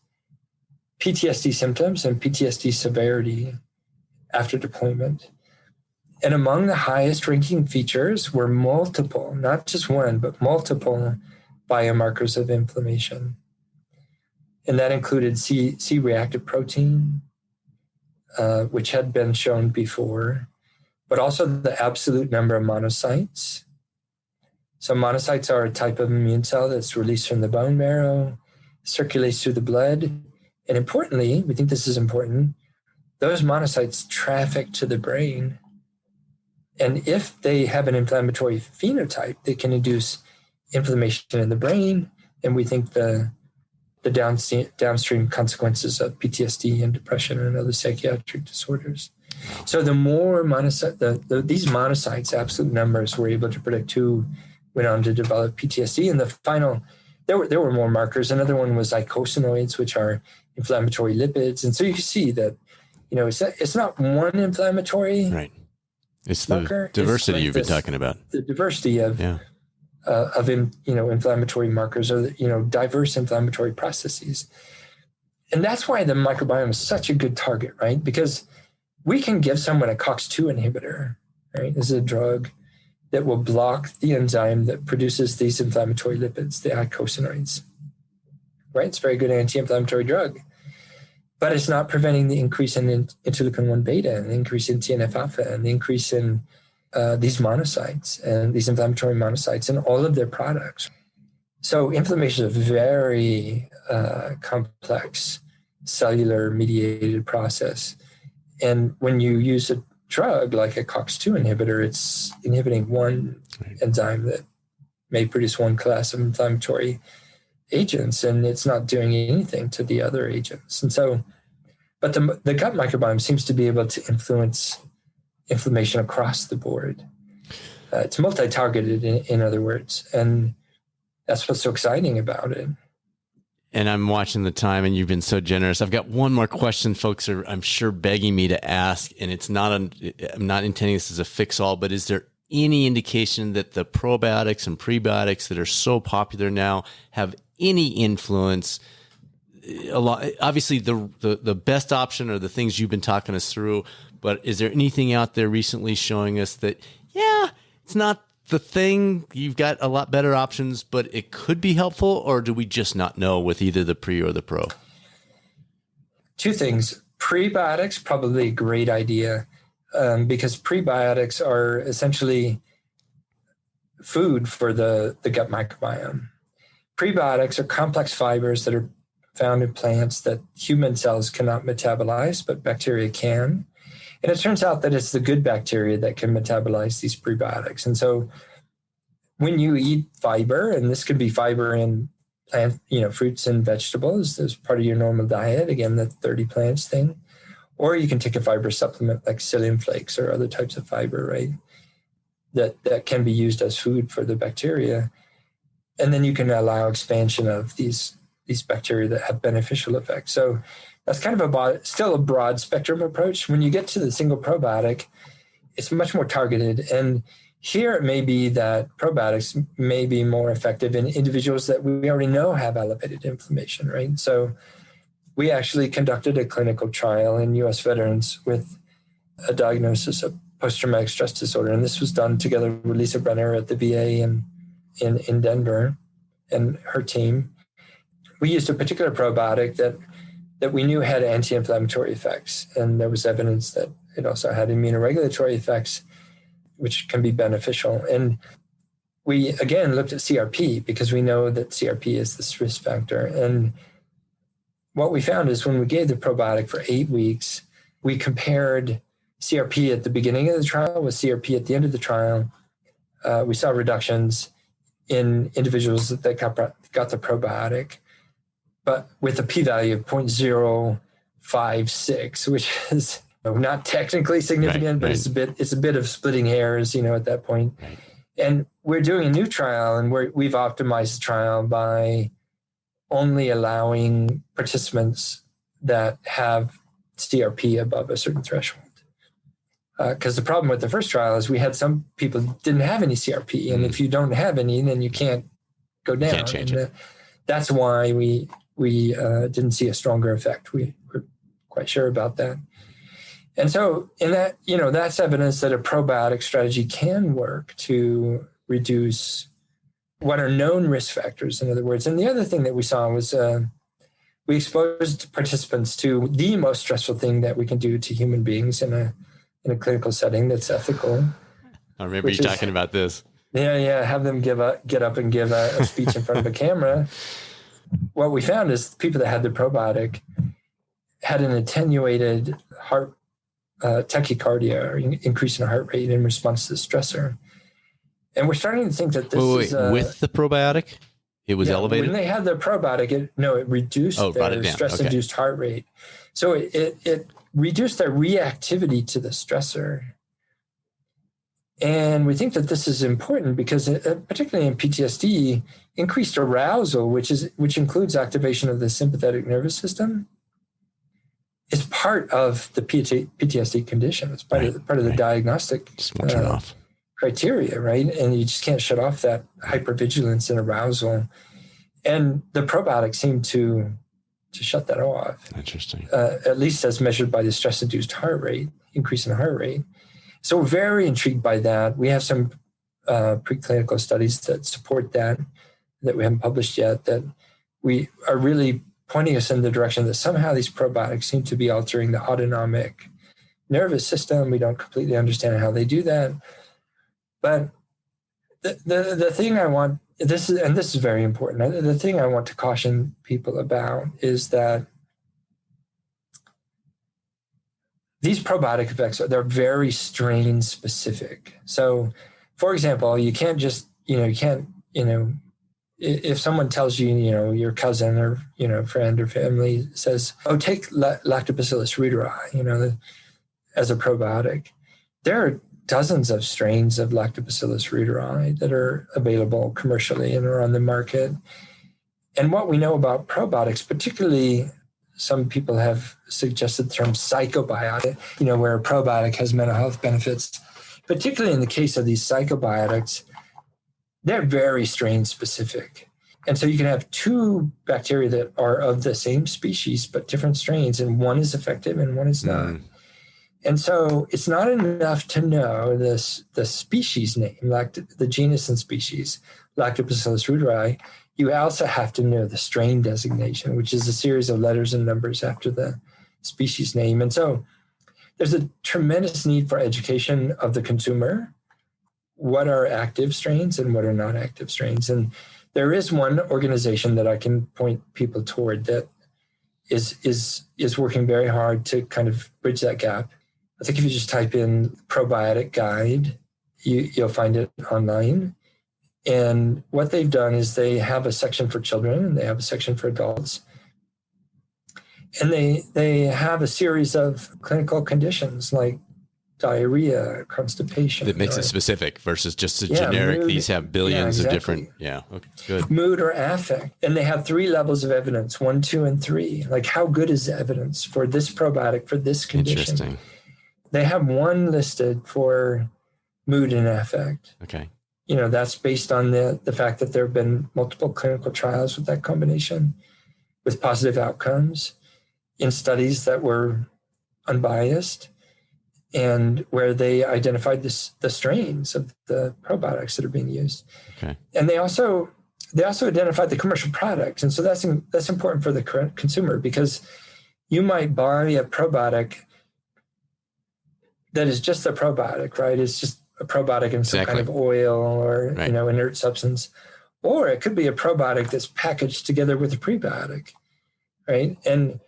PTSD symptoms and PTSD severity after deployment. And among the highest ranking features were multiple, not just one, but multiple biomarkers of inflammation. And that included C-reactive protein, which had been shown before, but also the absolute number of monocytes. So monocytes are a type of immune cell that's released from the bone marrow, circulates through the blood. And importantly, we think this is important, those monocytes traffic to the brain. And if they have an inflammatory phenotype, they can induce inflammation in the brain. And we think the downstream consequences of PTSD and depression and other psychiatric disorders. So the more these monocytes, absolute numbers, were able to predict who went on to develop PTSD. And the final, there were more markers. Another one was eicosanoids, which are inflammatory lipids. And so you can see that, it's not one inflammatory right. It's the marker. diversity you've been talking about. The diversity of inflammatory markers or, diverse inflammatory processes. And that's why the microbiome is such a good target, right? Because we can give someone a COX-2 inhibitor, right? This is a drug that will block the enzyme that produces these inflammatory lipids, the eicosanoids, right? It's a very good anti-inflammatory drug, but it's not preventing the increase in interleukin-1 beta and the increase in TNF-alpha and the increase in these monocytes and these inflammatory monocytes and all of their products. So inflammation is a very complex cellular mediated process. And when you use a drug like a COX-2 inhibitor, it's inhibiting one enzyme that may produce one class of inflammatory agents, and it's not doing anything to the other agents. And so, but the gut microbiome seems to be able to influence inflammation across the board. It's multi-targeted, in other words, and that's what's so exciting about it. And I'm watching the time, and you've been so generous. I've got one more question folks are, I'm sure, begging me to ask, and it's not, I'm not intending this as a fix-all, but is there any indication that the probiotics and prebiotics that are so popular now have any influence? A lot, obviously, the best option are the things you've been talking us through, but is there anything out there recently showing us that, yeah, it's not the thing, you've got a lot better options, but it could be helpful, or do we just not know with either the pre or the pro? Two things. Prebiotics, probably a great idea, because prebiotics are essentially food for the gut microbiome. Prebiotics are complex fibers that are found in plants that human cells cannot metabolize, but bacteria can. And it turns out that it's the good bacteria that can metabolize these prebiotics. And so when you eat fiber, and this could be fiber in plant, fruits and vegetables as part of your normal diet, again, the 30 plants thing, or you can take a fiber supplement like psyllium flakes or other types of fiber, right? That can be used as food for the bacteria. And then you can allow expansion of these bacteria that have beneficial effects. So that's kind of still a broad spectrum approach. When you get to the single probiotic, it's much more targeted. And here it may be that probiotics may be more effective in individuals that we already know have elevated inflammation, right? So we actually conducted a clinical trial in U.S. veterans with a diagnosis of post-traumatic stress disorder. And this was done together with Lisa Brenner at the VA in Denver and her team. We used a particular probiotic that we knew had anti-inflammatory effects. And there was evidence that it also had immunoregulatory effects, which can be beneficial. And we, again, looked at CRP because we know that CRP is this risk factor. And what we found is when we gave the probiotic for 8 weeks, we compared CRP at the beginning of the trial with CRP at the end of the trial. We saw reductions in individuals that got the probiotic, but with a p-value of 0.056, which is not technically significant, but it's a bit of splitting hairs, at that point. Right. And we're doing a new trial, and we've optimized the trial by only allowing participants that have CRP above a certain threshold. Because the problem with the first trial is we had some people who didn't have any CRP, and if you don't have any, then you can't go down. Can't change it. That's why we didn't see a stronger effect. We were quite sure about that. And so in that, that's evidence that a probiotic strategy can work to reduce what are known risk factors, in other words. And the other thing that we saw was we exposed participants to the most stressful thing that we can do to human beings in a clinical setting that's ethical. I remember you talking about this. Yeah. Have them get up and give a speech in front of a camera. What we found is people that had the probiotic had an attenuated heart tachycardia, or increase in heart rate in response to the stressor. And we're starting to think that this is... with the probiotic? It was elevated? When they had the probiotic, it reduced their stress-induced heart rate. So it reduced their reactivity to the stressor. And we think that this is important because, particularly in PTSD, increased arousal, which includes activation of the sympathetic nervous system, is part of the PTSD condition. It's part of the diagnostic criteria, right? And you just can't shut off that hypervigilance and arousal. And the probiotics seem to shut that off. Interesting. At least as measured by the stress-induced heart rate, increase in heart rate. So we're very intrigued by that. We have some preclinical studies that support that we haven't published yet, that we are really pointing us in the direction that somehow these probiotics seem to be altering the autonomic nervous system. We don't completely understand how they do that. But the thing I want, this is very important. The thing I want to caution people about is that these probiotic effects they're very strain specific. So, for example, you can't just, if someone tells you, your cousin or, friend or family says, oh, take Lactobacillus reuteri, as a probiotic. There are dozens of strains of Lactobacillus reuteri that are available commercially and are on the market. And what we know about probiotics, particularly some people have suggested the term psychobiotic, where a probiotic has mental health benefits, particularly in the case of these psychobiotics, they're very strain specific. And so you can have two bacteria that are of the same species, but different strains, and one is effective and one is not. And so it's not enough to know the species name, the genus and species, Lactobacillus reuteri. You also have to know the strain designation, which is a series of letters and numbers after the species name. And so there's a tremendous need for education of the consumer. What are active strains and what are not active strains? And there is one organization that I can point people toward that is working very hard to kind of bridge that gap. I think if you just type in probiotic guide, you'll find it online. And what they've done is they have a section for children and they have a section for adults. And they have a series of clinical conditions like diarrhea, constipation. That makes it specific versus just a generic, mood, these have billions of different, okay, good. Mood or affect. And they have 3 levels of evidence, 1, 2, and 3. Like how good is the evidence for this probiotic, for this condition? Interesting. They have 1 listed for mood and affect. Okay. That's based on the fact that there have been multiple clinical trials with that combination with positive outcomes in studies that were unbiased and where they identified the strains of the probiotics that are being used. Okay. And they also identified the commercial products. And so that's important for the consumer, because you might buy a probiotic that is just a probiotic, right? It's just a probiotic in some kind of oil or, inert substance. Or it could be a probiotic that's packaged together with a prebiotic, right? And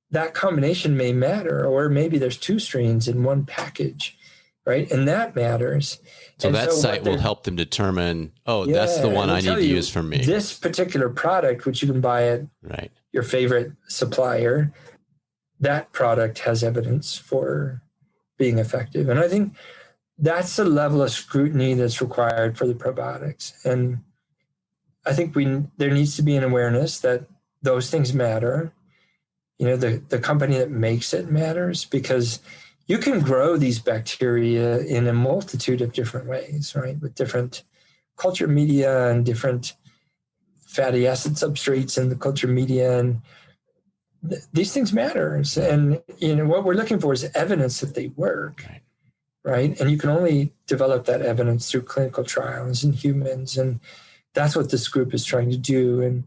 that combination may matter, or maybe there's 2 strains in one package, right? And that matters. So that site will help them determine, that's the one I need to use for me. This particular product, which you can buy at your favorite supplier, that product has evidence for being effective. And I think that's the level of scrutiny that's required for the probiotics. And I think there needs to be an awareness that those things matter. The company that makes it matters, because you can grow these bacteria in a multitude of different ways, right? With different culture media and different fatty acid substrates in the culture media. And these things matter. And, what we're looking for is evidence that they work, right? And you can only develop that evidence through clinical trials in humans. And that's what this group is trying to do. And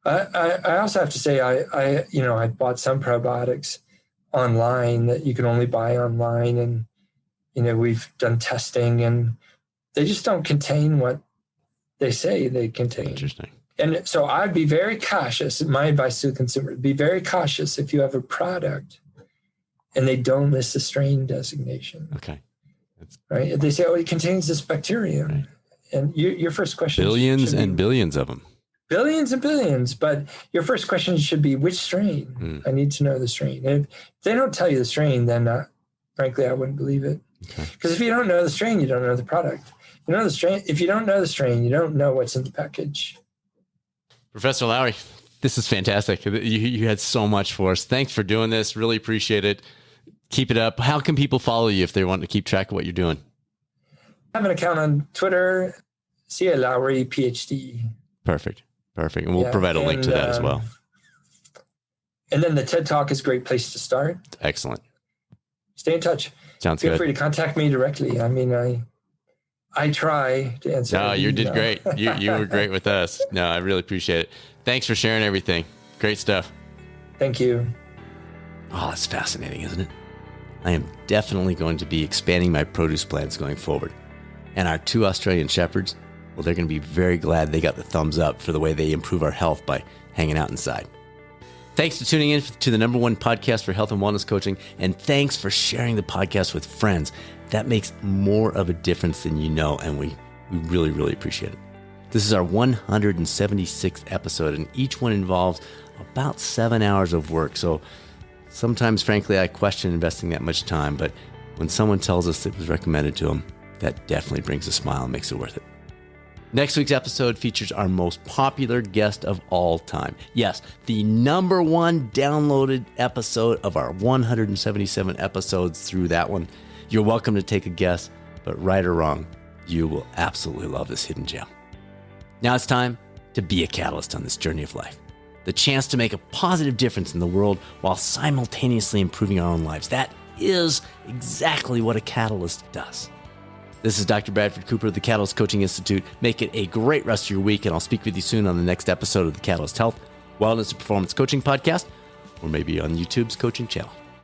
I also have to say, I bought some probiotics online that you can only buy online. And, we've done testing and they just don't contain what they say they contain. Interesting. And so I'd be very cautious. My advice to the consumer, be very cautious if you have a product and they don't list the strain designation. Okay. Right. If they say, it contains this bacterium. And your first question billions and billions of them. Billions and billions, but your first question should be, which strain? I need to know the strain. And if they don't tell you the strain, then frankly, I wouldn't believe it. Because if you don't know the strain, you don't know the product. You know the strain. If you don't know the strain, you don't know what's in the package. Professor Lowry, this is fantastic. You had so much for us. Thanks for doing this. Really appreciate it. Keep it up. How can people follow you if they want to keep track of what you're doing? I have an account on Twitter, C.A. Lowry, Ph.D. Perfect. And we'll provide a link to that as well. And then the TED Talk is a great place to start. Excellent. Stay in touch. Sounds good. Feel free to contact me directly. I mean, I try to answer. No, you did great. You were great with us. No, I really appreciate it. Thanks for sharing everything. Great stuff. Thank you. Oh, that's fascinating, isn't it? I am definitely going to be expanding my produce plants going forward. And our 2 Australian shepherds, well, they're going to be very glad they got the thumbs up for the way they improve our health by hanging out inside. Thanks for tuning in to the #1 podcast for health and wellness coaching. And thanks for sharing the podcast with friends. That makes more of a difference than you know. And we really, really appreciate it. This is our 176th episode, and each one involves about 7 hours of work. So sometimes, frankly, I question investing that much time. But when someone tells us it was recommended to them, that definitely brings a smile and makes it worth it. Next week's episode features our most popular guest of all time. Yes, the #1 downloaded episode of our 177 episodes through that one. You're welcome to take a guess, but right or wrong, you will absolutely love this hidden gem. Now it's time to be a catalyst on this journey of life. The chance to make a positive difference in the world while simultaneously improving our own lives. That is exactly what a catalyst does. This is Dr. Bradford Cooper of the Catalyst Coaching Institute. Make it a great rest of your week, and I'll speak with you soon on the next episode of the Catalyst Health, Wellness, and Performance Coaching Podcast, or maybe on YouTube's coaching channel.